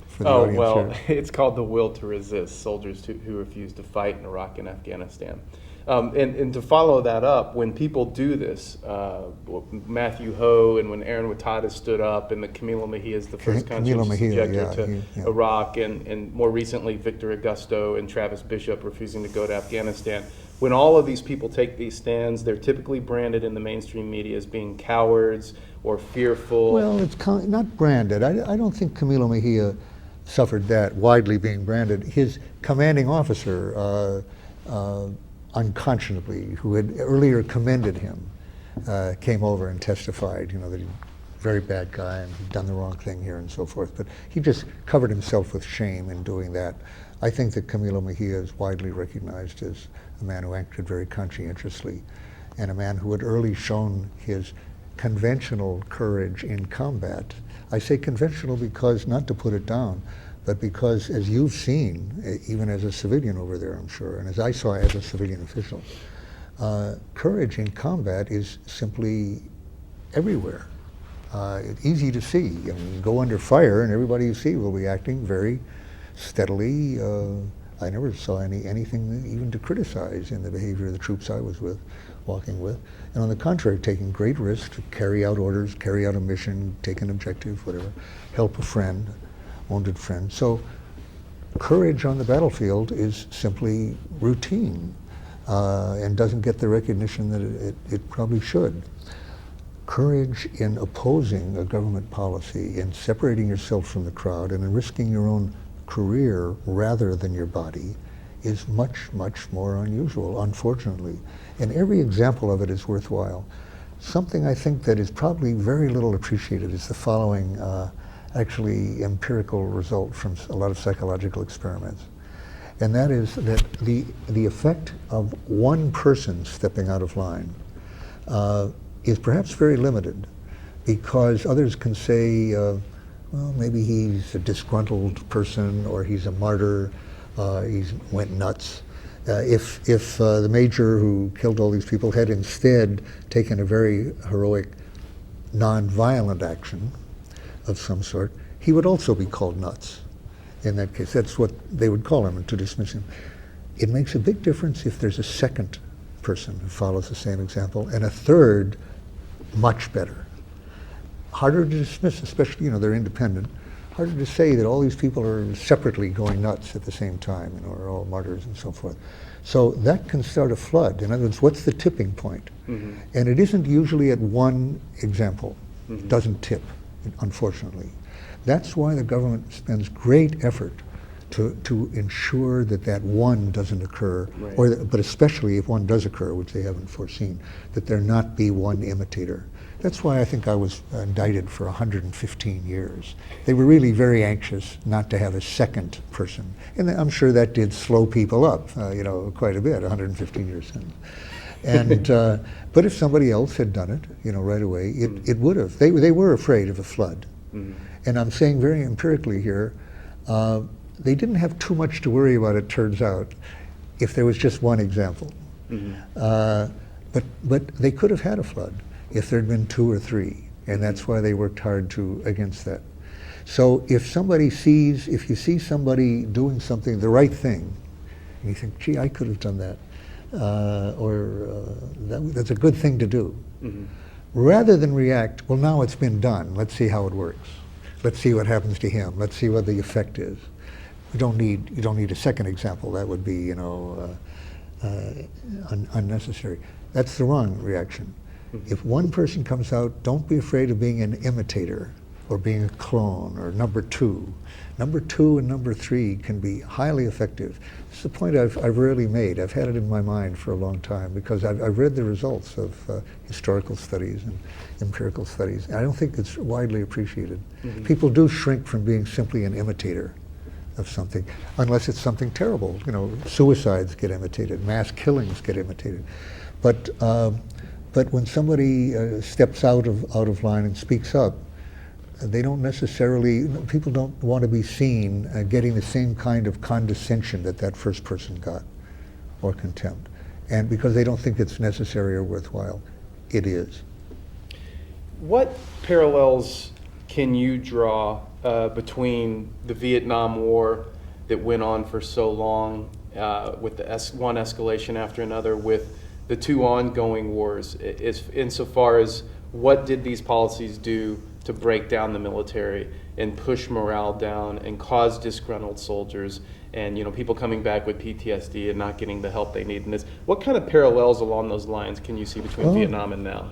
for the audience here? It's called The Will to Resist: Soldiers Who Refuse to Fight in Iraq and Afghanistan. And to follow that up, when people do this, Matthew Ho and when Aaron Watada stood up, and the Camilo Mejia is the first conscientious objector to Iraq, and more recently Victor Augusto and Travis Bishop refusing to go to Afghanistan. When all of these people take these stands, they're typically branded in the mainstream media as being cowards or fearful. Well, it's not branded. I don't think Camilo Mejia suffered that, widely being branded. His commanding officer, unconscionably, who had earlier commended him, came over and testified, that he's a very bad guy and he'd done the wrong thing here and so forth. But he just covered himself with shame in doing that. I think that Camilo Mejia is widely recognized as a man who acted very conscientiously, and a man who had early shown his conventional courage in combat. I say conventional because, not to put it down, but because, as you've seen, even as a civilian over there, I'm sure, and as I saw as a civilian official, courage in combat is simply everywhere. It's easy to see. You go under fire and everybody you see will be acting very steadily. I never saw anything even to criticize in the behavior of the troops I was walking with. And on the contrary, taking great risks to carry out orders, carry out a mission, take an objective, whatever, help a friend, wounded friend. So courage on the battlefield is simply routine and doesn't get the recognition that it probably should. Courage in opposing a government policy, in separating yourself from the crowd and in risking your own career rather than your body is much, much more unusual, unfortunately. And every example of it is worthwhile. Something I think that is probably very little appreciated is the following actually empirical result from a lot of psychological experiments. And that is that the effect of one person stepping out of line is perhaps very limited, because others can say, well, maybe he's a disgruntled person, or he's a martyr, he's went nuts. If the major who killed all these people had instead taken a very heroic, non-violent action of some sort, he would also be called nuts. In that case, that's what they would call him, to dismiss him. It makes a big difference if there's a second person who follows the same example, and a third, much better. Harder to dismiss, especially, they're independent. Harder to say that all these people are separately going nuts at the same time, are all martyrs and so forth. So that can start a flood. In other words, what's the tipping point? Mm-hmm. And it isn't usually at one example. Mm-hmm. It doesn't tip, unfortunately. That's why the government spends great effort to ensure that that one doesn't occur, Right. but especially if one does occur, which they haven't foreseen, that there not be one imitator. That's why I think I was indicted for 115 years. They were really very anxious not to have a second person. And I'm sure that did slow people up, quite a bit, 115 years sentence. And, but if somebody else had done it, right away, it would have. They were afraid of a flood. Mhm. And I'm saying very empirically here, they didn't have too much to worry about, it turns out, if there was just one example. Mhm. But they could have had a flood if there'd been two or three, and that's why they worked hard against that. So if you see somebody doing something, the right thing, and you think, gee, I could have done that, that's a good thing to do. Mhm. Rather than react, well, now it's been done, let's see how it works. Let's see what happens to him. Let's see what the effect is. You don't need a second example. That would be, unnecessary. That's the wrong reaction. If one person comes out, don't be afraid of being an imitator or being a clone or number two. Number two and number three can be highly effective. This is a point I've rarely made. I've had it in my mind for a long time because I've read the results of historical studies and empirical studies. And I don't think it's widely appreciated. Mhm. People do shrink from being simply an imitator of something, unless it's something terrible. Suicides get imitated, mass killings get imitated. But when somebody steps out of line and speaks up, they don't necessarily, people don't want to be seen getting the same kind of condescension that first person got, or contempt. And because they don't think it's necessary or worthwhile, it is. What parallels can you draw between the Vietnam War that went on for so long, with one escalation after another, with the two ongoing wars, insofar as what did these policies do to break down the military and push morale down and cause disgruntled soldiers and people coming back with PTSD and not getting the help they need? And what kind of parallels along those lines can you see between Vietnam and now?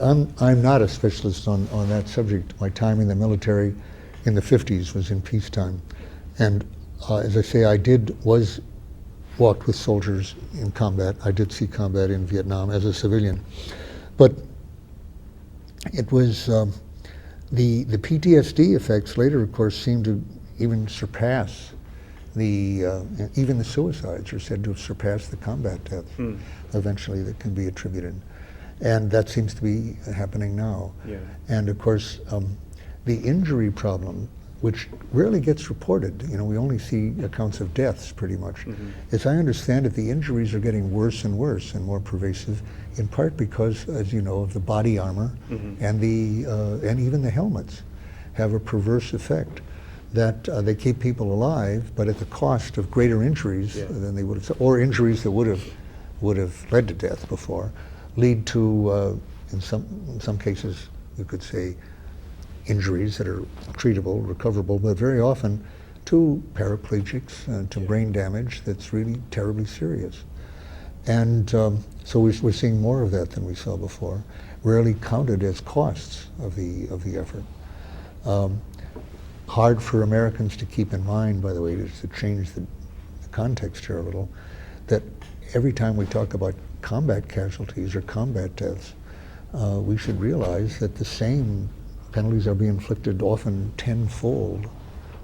I'm not a specialist on that subject. My time in the military in the 50s was in peacetime. And as I say, walked with soldiers in combat. I did see combat in Vietnam as a civilian. But it was the PTSD effects later, of course, seemed to even surpass even the suicides are said to have surpassed the combat deaths eventually that can be attributed. And that seems to be happening now. Yeah. And of course, the injury problem, which rarely gets reported, we only see accounts of deaths pretty much. Mm-hmm. As I understand it, the injuries are getting worse and worse and more pervasive, in part because, as you know, of the body armor and and even the helmets have a perverse effect that they keep people alive, but at the cost of greater injuries than they would have, or injuries that would have led to death before, lead to, in some cases, you could say, injuries that are treatable, recoverable, but very often to paraplegics, to brain damage that's really terribly serious. And so we're seeing more of that than we saw before, rarely counted as costs of the effort. Hard for Americans to keep in mind, by the way, is to change the context here a little, that every time we talk about combat casualties or combat deaths, we should realize that the same penalties are being inflicted often tenfold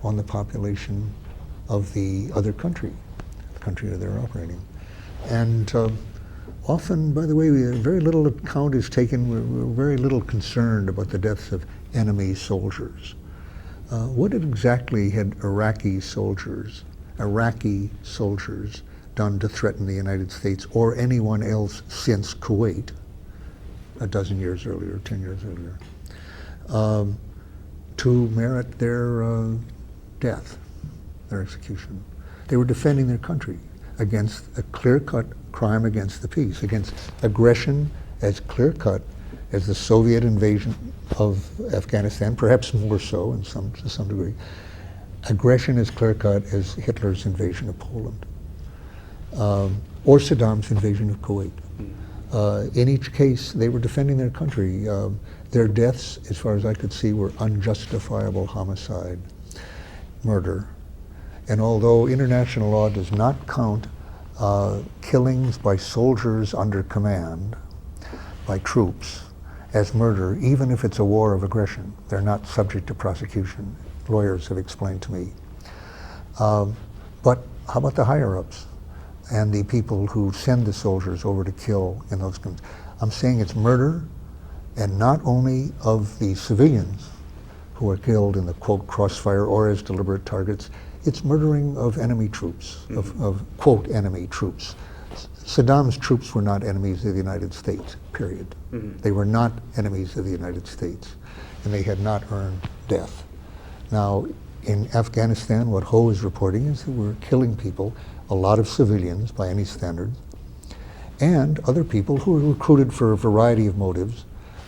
on the population of the other country, the country that they're operating. And often, by the way, very little account is taken, we're very little concerned about the deaths of enemy soldiers. What exactly had Iraqi soldiers done to threaten the United States or anyone else since Kuwait, a dozen years earlier, 10 years earlier, to merit their death, their execution? They were defending their country against a clear-cut crime against the peace, against aggression as clear-cut as the Soviet invasion of Afghanistan, perhaps more so to some degree. Aggression as clear-cut as Hitler's invasion of Poland, or Saddam's invasion of Kuwait. In each case, they were defending their country. Their deaths, as far as I could see, were unjustifiable homicide, murder. And although international law does not count killings by soldiers under command, by troops, as murder, even if it's a war of aggression, they're not subject to prosecution. Lawyers have explained to me. But how about the higher-ups and the people who send the soldiers over to kill in those countries? I'm saying it's murder, and not only of the civilians who are killed in the, quote, crossfire or as deliberate targets, it's murdering of enemy troops, of quote, enemy troops. Saddam's troops were not enemies of the United States, period. They were not enemies of the United States, and they had not earned death. Now, in Afghanistan, what Ho is reporting is that we're killing people, a lot of civilians by any standard, and other people who are recruited for a variety of motives,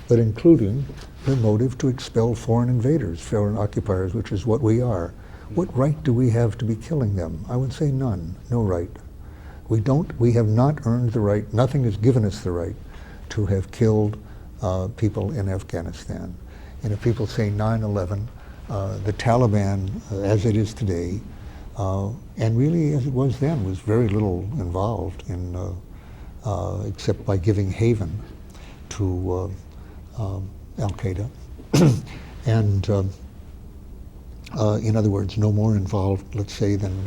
but including the motive to expel foreign invaders, foreign occupiers, which is what we are. What right do we have to be killing them? I would say none, no right. We have not earned the right, nothing has given us the right to have killed people in Afghanistan. And if people say 9/11, the Taliban, as it is today, and really as it was then, was very little involved in, except by giving haven to Al-Qaeda. And in other words, no more involved, let's say, than,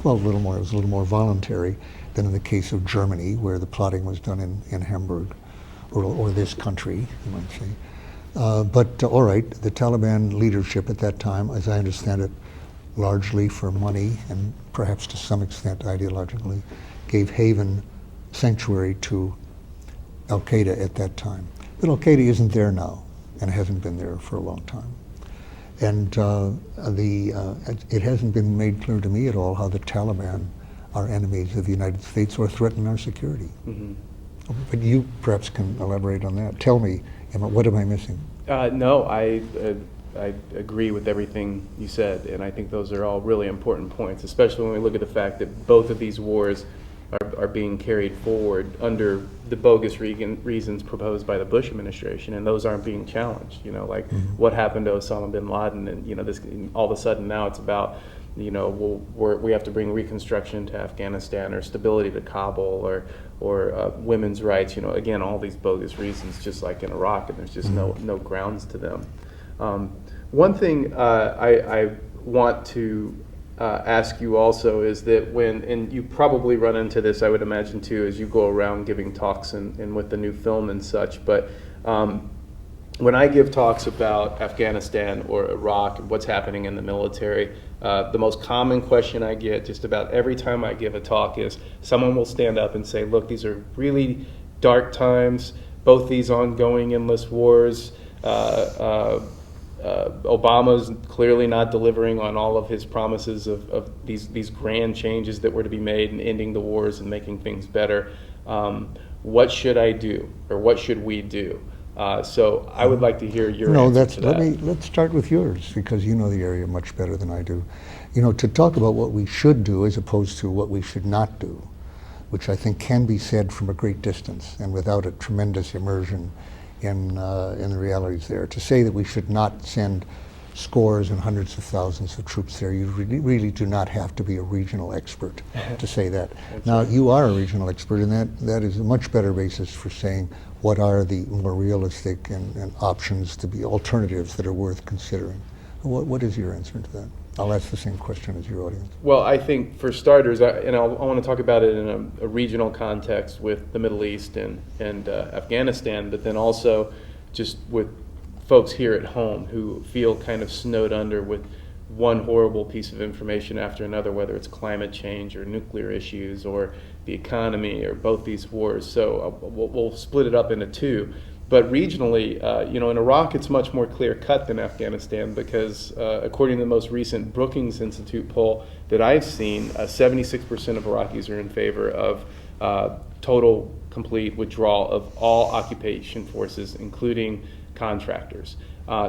well, it was a little more voluntary than in the case of Germany, where the plotting was done in Hamburg, or this country, you might say. But all right, the Taliban leadership at that time, as I understand it, largely for money and perhaps to some extent ideologically, gave haven, sanctuary to Al-Qaeda at that time. But Al-Qaeda isn't there now, and hasn't been there for a long time. And it hasn't been made clear to me at all how the Taliban are enemies of the United States or threaten our security. But you perhaps can elaborate on that. Tell me, Emma, what am I missing? No, I agree with everything you said, and I think those are all really important points, especially when we look at the fact that both of these wars are being carried forward under the bogus reasons proposed by the Bush administration, and those aren't being challenged. You know, like what happened to Osama bin Laden, and you know, this all of a sudden now it's about, you know, we have to bring reconstruction to Afghanistan or stability to Kabul or women's rights. You know, again, all these bogus reasons, just like in Iraq, and there's just no grounds to them. One thing I want to ask you also is that and you probably run into this, I would imagine too, as you go around giving talks and with the new film and such, but when I give talks about Afghanistan or Iraq and what's happening in the military, the most common question I get just about every time I give a talk is someone will stand up and say, look, these are really dark times, both these ongoing endless wars, Obama's clearly not delivering on all of his promises of these grand changes that were to be made and ending the wars and making things better. What should I do, or what should we do? So I would like to hear your answer to that. Let's start with yours, because you know the area much better than I do. You know, to talk about what we should do as opposed to what we should not do, which I think can be said from a great distance and without a tremendous immersion in the realities there. To say that we should not send scores and hundreds of thousands of troops there, you really do not have to be a regional expert to say that. Now, you are a regional expert, and that is a much better basis for saying what are the more realistic and options to be alternatives that are worth considering. What is your answer to that? I'll ask the same question as your audience. Well, I think for starters, I want to talk about it in a regional context with the Middle East and Afghanistan, but then also just with folks here at home who feel kind of snowed under with one horrible piece of information after another, whether it's climate change or nuclear issues or the economy or both these wars. So we'll split it up into two. But regionally, you know, in Iraq, it's much more clear-cut than Afghanistan because, according to the most recent Brookings Institute poll that I've seen, 76% of Iraqis are in favor of total, complete withdrawal of all occupation forces, including contractors.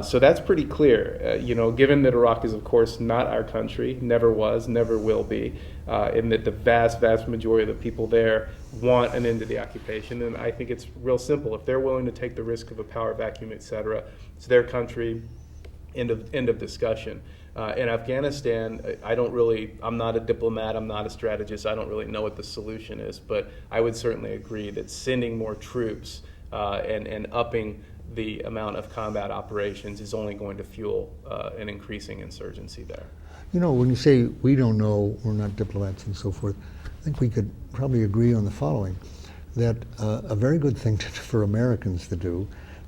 So that's pretty clear, you know, given that Iraq is, of course, not our country, never was, never will be, and that the vast, vast majority of the people there want an end to the occupation. And I think it's real simple. If they're willing to take the risk of a power vacuum, et cetera, it's their country, end of discussion. In Afghanistan, I'm not a diplomat, I'm not a strategist, I don't really know what the solution is, but I would certainly agree that sending more troops and upping the amount of combat operations is only going to fuel an increasing insurgency there. You know, when you say we don't know, we're not diplomats and so forth, I think we could probably agree on the following, that a very good thing for Americans to do,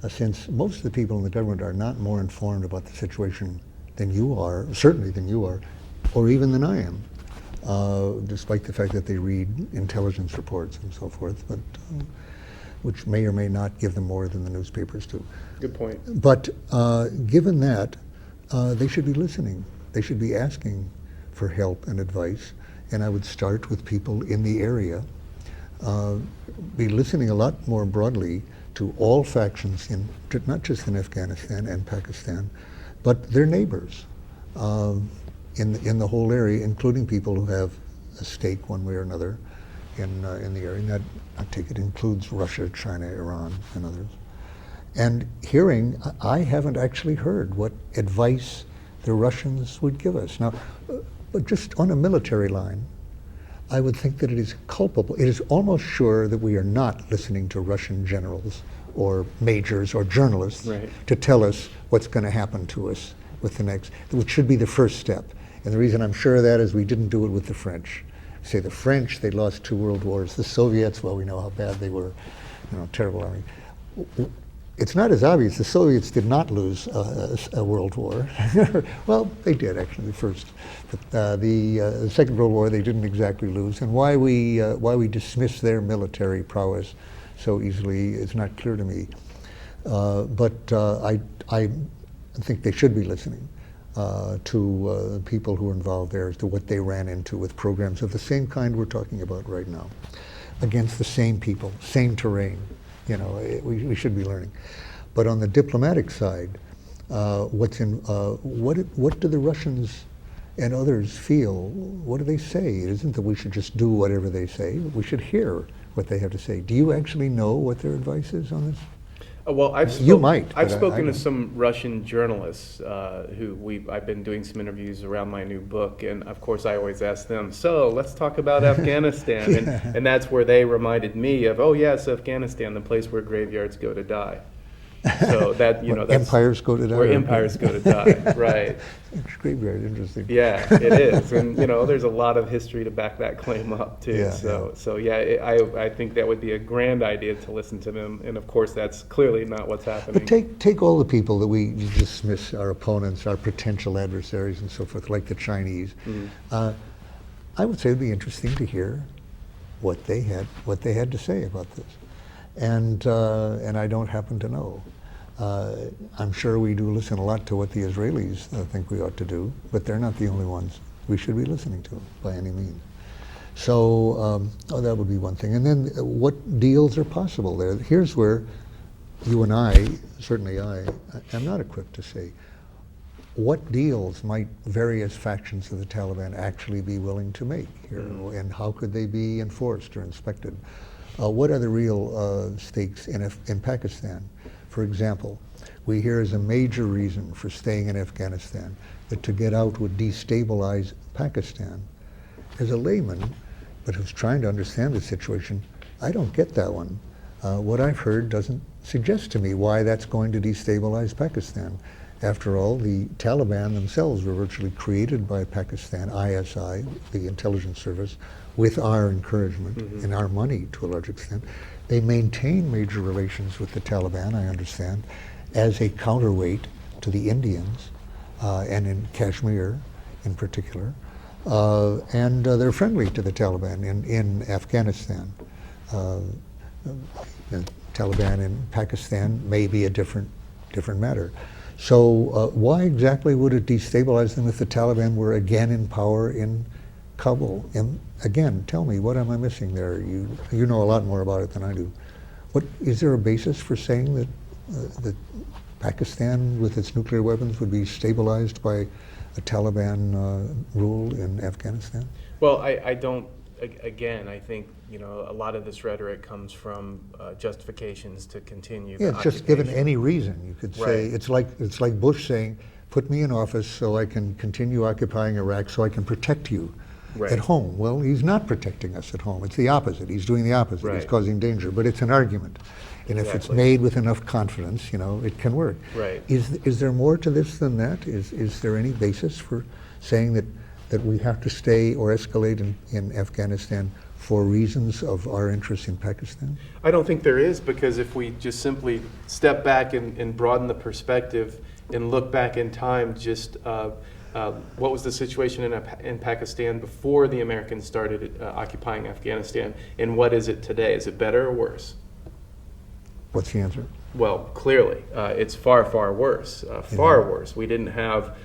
since most of the people in the government are not more informed about the situation than you are, certainly than you are, or even than I am, despite the fact that they read intelligence reports and so forth, but which may or may not give them more than the newspapers do. Good point. But given that, they should be listening. They should be asking for help and advice, and I would start with people in the area. Be listening a lot more broadly to all factions, not just in Afghanistan and Pakistan, but their neighbors in the whole area, including people who have a stake one way or another in the area. And that, I take it, includes Russia, China, Iran, and others. And I haven't actually heard what advice the Russians would give us. Now, but just on a military line, I would think that it is culpable. It is almost sure that we are not listening to Russian generals or majors or journalists to tell us what's going to happen to us with the next, which should be the first step. And the reason I'm sure of that is we didn't do it with the French. Say the French, they lost 2 world wars. The Soviets, well, we know how bad they were, terrible army. It's not as obvious. The Soviets did not lose a world war. Well, they did actually, the first. But the Second World War, they didn't exactly lose. And why we dismiss their military prowess so easily is not clear to me. But I think they should be listening to people who are involved there as to what they ran into with programs of the same kind we're talking about right now, against the same people, same terrain. We should be learning. But on the diplomatic side, what do the Russians and others feel? What do they say? It isn't that we should just do whatever they say. We should hear what they have to say. Do you actually know what their advice is on this? Well, I've spoken to some Russian journalists I've been doing some interviews around my new book, and of course I always ask them, so let's talk about Afghanistan, and that's where they reminded me of, oh yes, Afghanistan, the place where graveyards go to die. So that, that's empires go to die. Where empires go to die, right. Graveyard, interesting. Yeah, it is, and there's a lot of history to back that claim up too. I think that would be a grand idea to listen to them, and of course that's clearly not what's happening. But take all the people that we dismiss, our opponents, our potential adversaries, and so forth, like the Chinese. Mm-hmm. I would say it'd be interesting to hear what they had to say about this, and I don't happen to know. I'm sure we do listen a lot to what the Israelis think we ought to do, but they're not the only ones we should be listening to by any means. So that would be one thing. And then what deals are possible there? Here's where you and I, certainly I am not equipped to say, what deals might various factions of the Taliban actually be willing to make here, and how could they be enforced or inspected? What are the real stakes in Pakistan? For example, we hear as a major reason for staying in Afghanistan that to get out would destabilize Pakistan. As a layman, but who's trying to understand the situation, I don't get that one. What I've heard doesn't suggest to me why that's going to destabilize Pakistan. After all, the Taliban themselves were virtually created by Pakistan, ISI, the intelligence service, with our encouragement and our money to a large extent. They maintain major relations with the Taliban, I understand, as a counterweight to the Indians, and in Kashmir in particular. And they're friendly to the Taliban in Afghanistan. The Taliban in Pakistan may be a different matter. So why exactly would it destabilize them if the Taliban were again in power in Kabul? And again, tell me, what am I missing there? You know a lot more about it than I do. Is there a basis for saying that that Pakistan with its nuclear weapons would be stabilized by a Taliban rule in Afghanistan? Well, I don't. Again, I think a lot of this rhetoric comes from justifications to continue. Yeah, it's just given any reason. You could say it's like Bush saying put me in office so I can continue occupying Iraq, so I can protect you Right. at home. Well, he's not protecting us at home. It's the opposite. He's doing the opposite. He's Right. causing danger. But it's an argument. And if it's Exactly. made with enough confidence, it can work. Right. Is there more to this than that? Is there any basis for saying that we have to stay or escalate in Afghanistan for reasons of our interests in Pakistan? I don't think there is, because if we just simply step back and broaden the perspective and look back in time, just what was the situation in Pakistan before the Americans started occupying Afghanistan, and what is it today? Is it better or worse? What's the answer? Well, clearly, it's far, far worse. Far worse. We didn't have,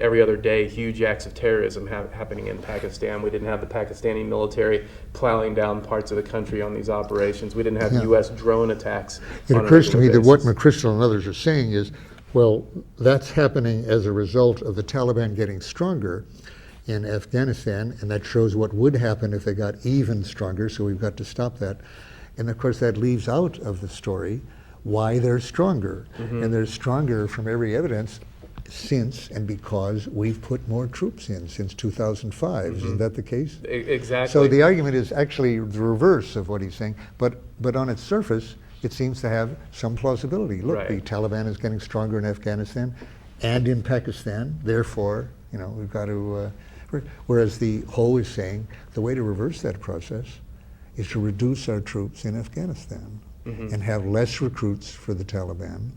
every other day, huge acts of terrorism happening in Pakistan. We didn't have the Pakistani military plowing down parts of the country on these operations. We didn't have U.S. drone attacks. It on a occurs to me regular that what basis. McChrystal and others are saying is, well, that's happening as a result of the Taliban getting stronger in Afghanistan, and that shows what would happen if they got even stronger, so we've got to stop that. And of course, that leaves out of the story why they're stronger. And they're stronger from every evidence since and because we've put more troops in since 2005. Isn't that the case? Exactly. So the argument is actually the reverse of what he's saying, but on its surface, it seems to have some plausibility. Look, the Right. Taliban is getting stronger in Afghanistan and in Pakistan, therefore, we've got to, whereas the Ho is saying the way to reverse that process is to reduce our troops in Afghanistan and have less recruits for the Taliban.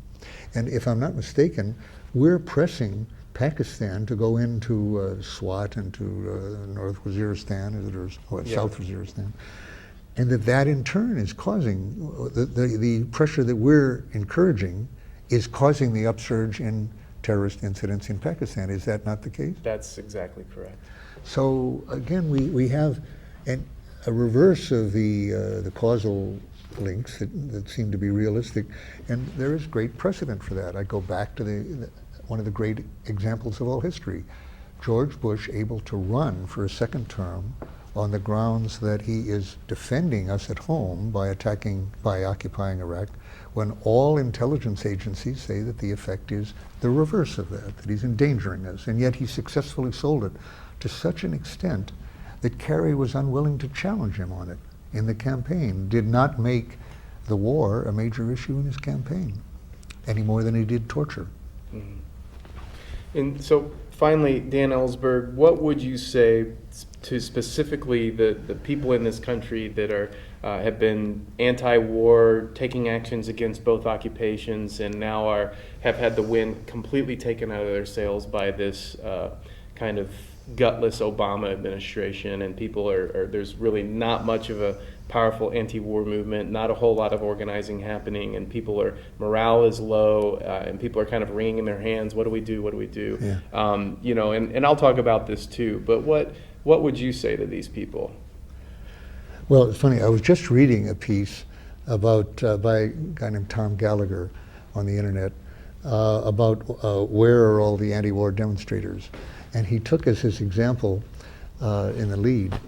And if I'm not mistaken, we're pressing Pakistan to go into Swat and to North Waziristan, or South Waziristan, and that in turn is causing, the pressure that we're encouraging is causing the upsurge in terrorist incidents in Pakistan. Is that not the case? That's exactly correct. So again, we have a reverse of the causal links that seem to be realistic, and there is great precedent for that. I go back to one of the great examples of all history, George Bush able to run for a second term on the grounds that he is defending us at home by occupying Iraq, when all intelligence agencies say that the effect is the reverse of that he's endangering us, and yet he successfully sold it to such an extent that Kerry was unwilling to challenge him on it in the campaign, did not make the war a major issue in his campaign, any more than he did torture. And so finally, Dan Ellsberg, what would you say to specifically the people in this country that have been anti-war, taking actions against both occupations, and now have had the wind completely taken out of their sails by this kind of gutless Obama administration, and people there's really not much of a powerful anti-war movement, not a whole lot of organizing happening, and morale is low, and people are kind of wringing in their hands. What do we do? What do we do? Yeah. And I'll talk about this too, but what would you say to these people? Well, it's funny, I was just reading a piece about by a guy named Tom Gallagher on the internet about where are all the anti-war demonstrators. And he took as his example in the lead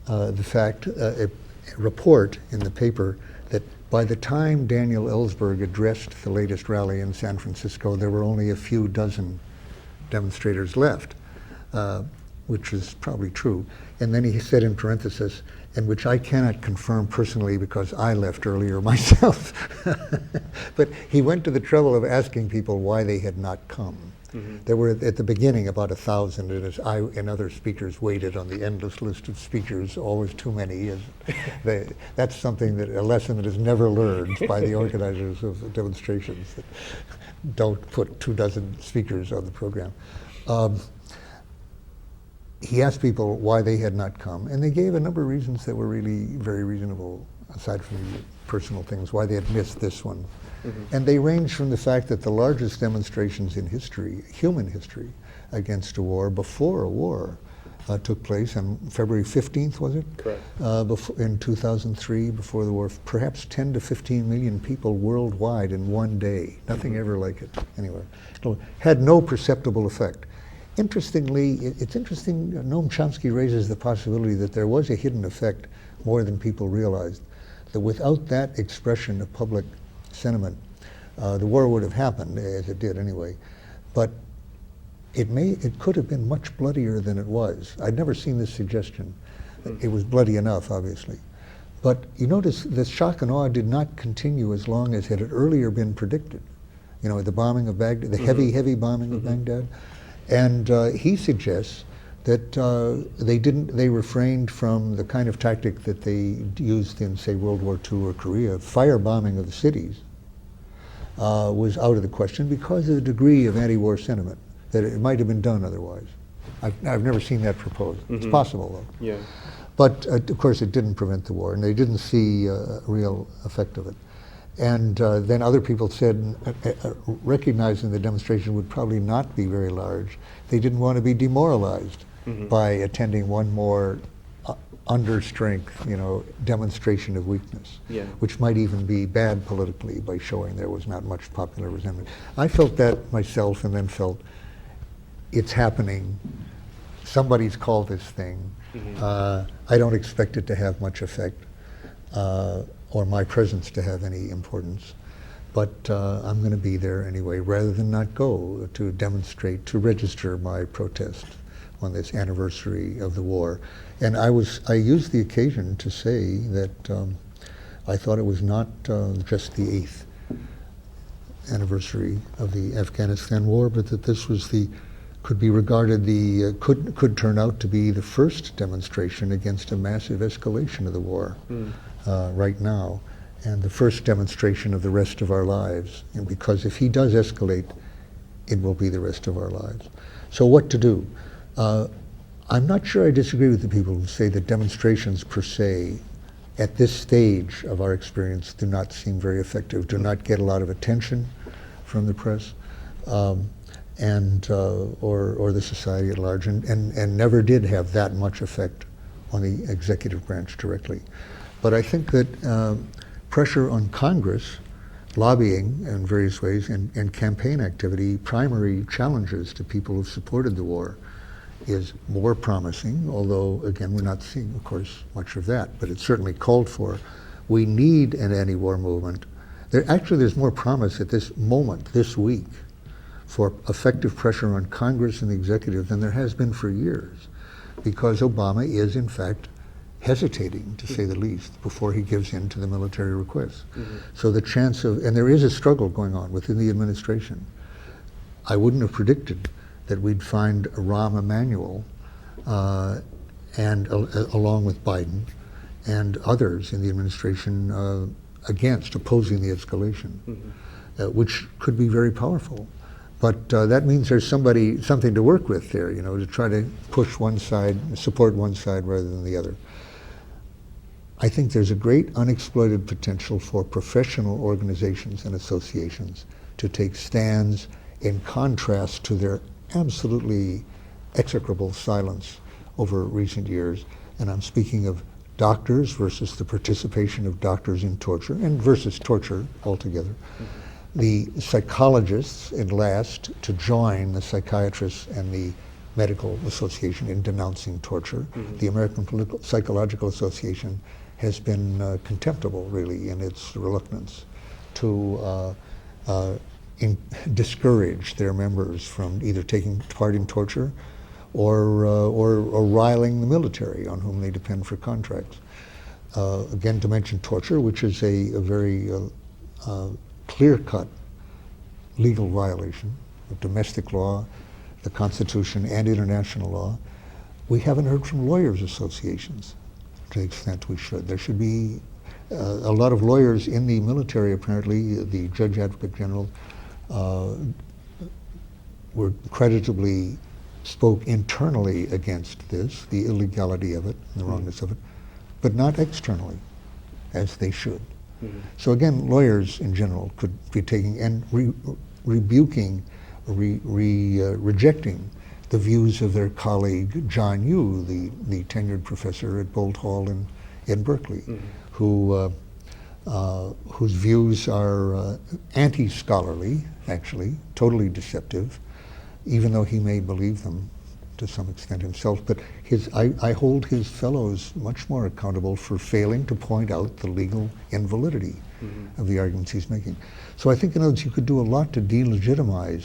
the fact, a report in the paper that by the time Daniel Ellsberg addressed the latest rally in San Francisco, there were only a few dozen demonstrators left, which is probably true. And then he said in parenthesis, and which I cannot confirm personally because I left earlier myself. But he went to the trouble of asking people why they had not come. There were at the beginning about 1,000, and as I and other speakers waited on the endless list of speakers, always too many. That's something a lesson that is never learned by the organizers of demonstrations, that don't put 24 speakers on the program. He asked people why they had not come, and they gave a number of reasons that were really very reasonable, aside from the personal things, why they had missed this one. And they range from the fact that the largest demonstrations in history, human history, against a war, before a war, took place on February 15th, was it? Correct. In 2003, before the war, perhaps 10 to 15 million people worldwide in one day. Nothing ever like it anywhere. Had no perceptible effect. Interestingly, it's interesting, Noam Chomsky raises the possibility that there was a hidden effect more than people realized, that without that expression of public sentiment, The war would have happened, as it did anyway, but it could have been much bloodier than it was. I'd never seen this suggestion. It was bloody enough, obviously. But you notice the shock and awe did not continue as long as had earlier been predicted. You know, the bombing of Baghdad, the heavy bombing of Baghdad. And he suggests that they refrained from the kind of tactic that they used in, say, World War II or Korea. Fire bombing of the cities was out of the question because of the degree of anti-war sentiment, that it might have been done otherwise. I've never seen that proposed. It's possible, though. Yeah. But of course, it didn't prevent the war, and they didn't see a real effect of it. And then other people said, recognizing the demonstration would probably not be very large, they didn't want to be demoralized by attending one more under-strength, demonstration of weakness, which might even be bad politically by showing there was not much popular resentment. I felt that myself, and then felt it's happening. Somebody's called this thing. I don't expect it to have much effect, or my presence to have any importance, but I'm going to be there anyway, rather than not go to demonstrate, to register my protest on this anniversary of the war. And I used the occasion to say that I thought it was not just the 8th anniversary of the Afghanistan war, but that this was could be regarded could turn out to be the first demonstration against a massive escalation of the war right now, and the first demonstration of the rest of our lives. And because if he does escalate, it will be the rest of our lives. So what to do? I'm not sure I disagree with the people who say that demonstrations per se, at this stage of our experience, do not seem very effective, do not get a lot of attention from the press. And or the society at large, and never did have that much effect on the executive branch directly. But I think that pressure on Congress, lobbying in various ways, and campaign activity, primary challenges to people who've supported the war, is more promising, although, again, we're not seeing, of course, much of that, but it's certainly called for. We need an anti-war movement. There's more promise at this moment, this week, for effective pressure on Congress and the executive than there has been for years, because Obama is, in fact, hesitating, to say the least, before he gives in to the military requests. So the chance of, and there is a struggle going on within the administration. I wouldn't have predicted that we'd find Rahm Emanuel, and along with Biden and others in the administration opposing the escalation, which could be very powerful. But that means there's something to work with there, to try to push one side, support one side rather than the other. I think there's a great unexploited potential for professional organizations and associations to take stands in contrast to their absolutely execrable silence over recent years. And I'm speaking of doctors versus the participation of doctors in torture, and versus torture altogether. The psychologists, at last, to join the psychiatrists and the medical association in denouncing torture. The American Psychological Association has been contemptible, really, in its reluctance to discourage their members from either taking part in torture or riling the military, on whom they depend for contracts. Again, to mention torture, which is a very clear-cut legal violation of domestic law, the Constitution, and international law. We haven't heard from lawyers' associations to the extent we should. There should be a lot of lawyers in the military, apparently. The Judge Advocate General were creditably spoke internally against this, the illegality of it, and the wrongness of it, but not externally, as they should. So again, lawyers in general could be taking and rebuking, rejecting the views of their colleague John Yoo, the tenured professor at Bolt Hall in Berkeley, whose views are anti-scholarly, actually, totally deceptive, even though he may believe them to some extent himself, but I hold his fellows much more accountable for failing to point out the legal invalidity of the arguments he's making. So I think, in other words, you could do a lot to delegitimize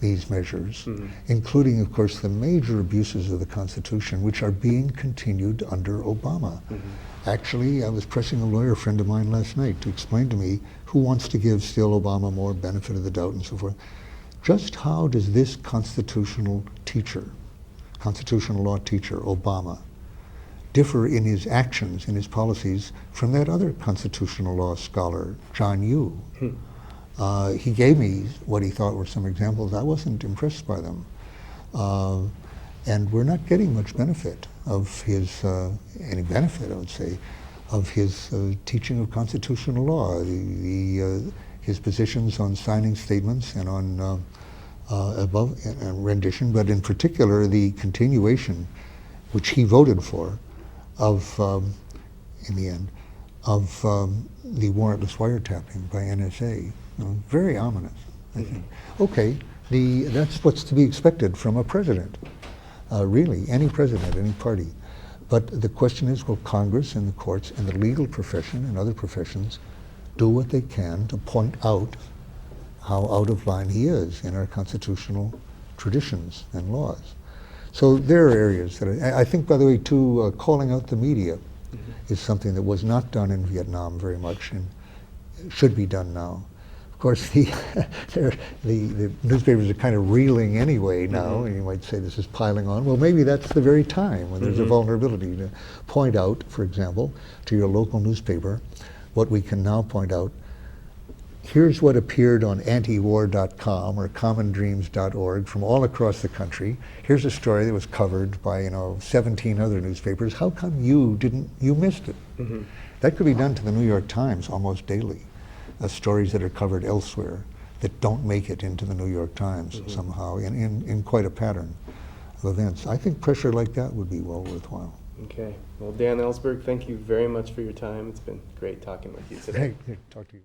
these measures, including, of course, the major abuses of the Constitution, which are being continued under Obama. Actually, I was pressing a lawyer friend of mine last night to explain to me who wants to give still Obama more benefit of the doubt and so forth. Just how does this constitutional law teacher, Obama, differ in his actions, in his policies, from that other constitutional law scholar, John Yoo? He gave me what he thought were some examples. I wasn't impressed by them. And we're not getting much benefit of his, any benefit, I would say, of his teaching of constitutional law, his positions on signing statements and on rendition, but in particular the continuation, which he voted for, of, in the end, of the warrantless wiretapping by NSA. Very ominous, I think. Okay, that's what's to be expected from a president. Really, any president, any party. But the question is, will Congress and the courts and the legal profession and other professions do what they can to point out how out of line he is in our constitutional traditions and laws? So there are areas that I think, by the way, too, calling out the media is something that was not done in Vietnam very much and should be done now. Of course, the newspapers are kind of reeling anyway now, and you might say this is piling on. Well, maybe that's the very time when there's a vulnerability to point out, for example, to your local newspaper, what we can now point out. Here's what appeared on antiwar.com or commondreams.org from all across the country. Here's a story that was covered by 17 other newspapers. How come you missed it? That could be done to the New York Times almost daily. Stories that are covered elsewhere that don't make it into the New York Times somehow in quite a pattern of events. I think pressure like that would be well worthwhile. Okay. Well, Dan Ellsberg, thank you very much for your time. It's been great talking with you today. Hey, talk to you.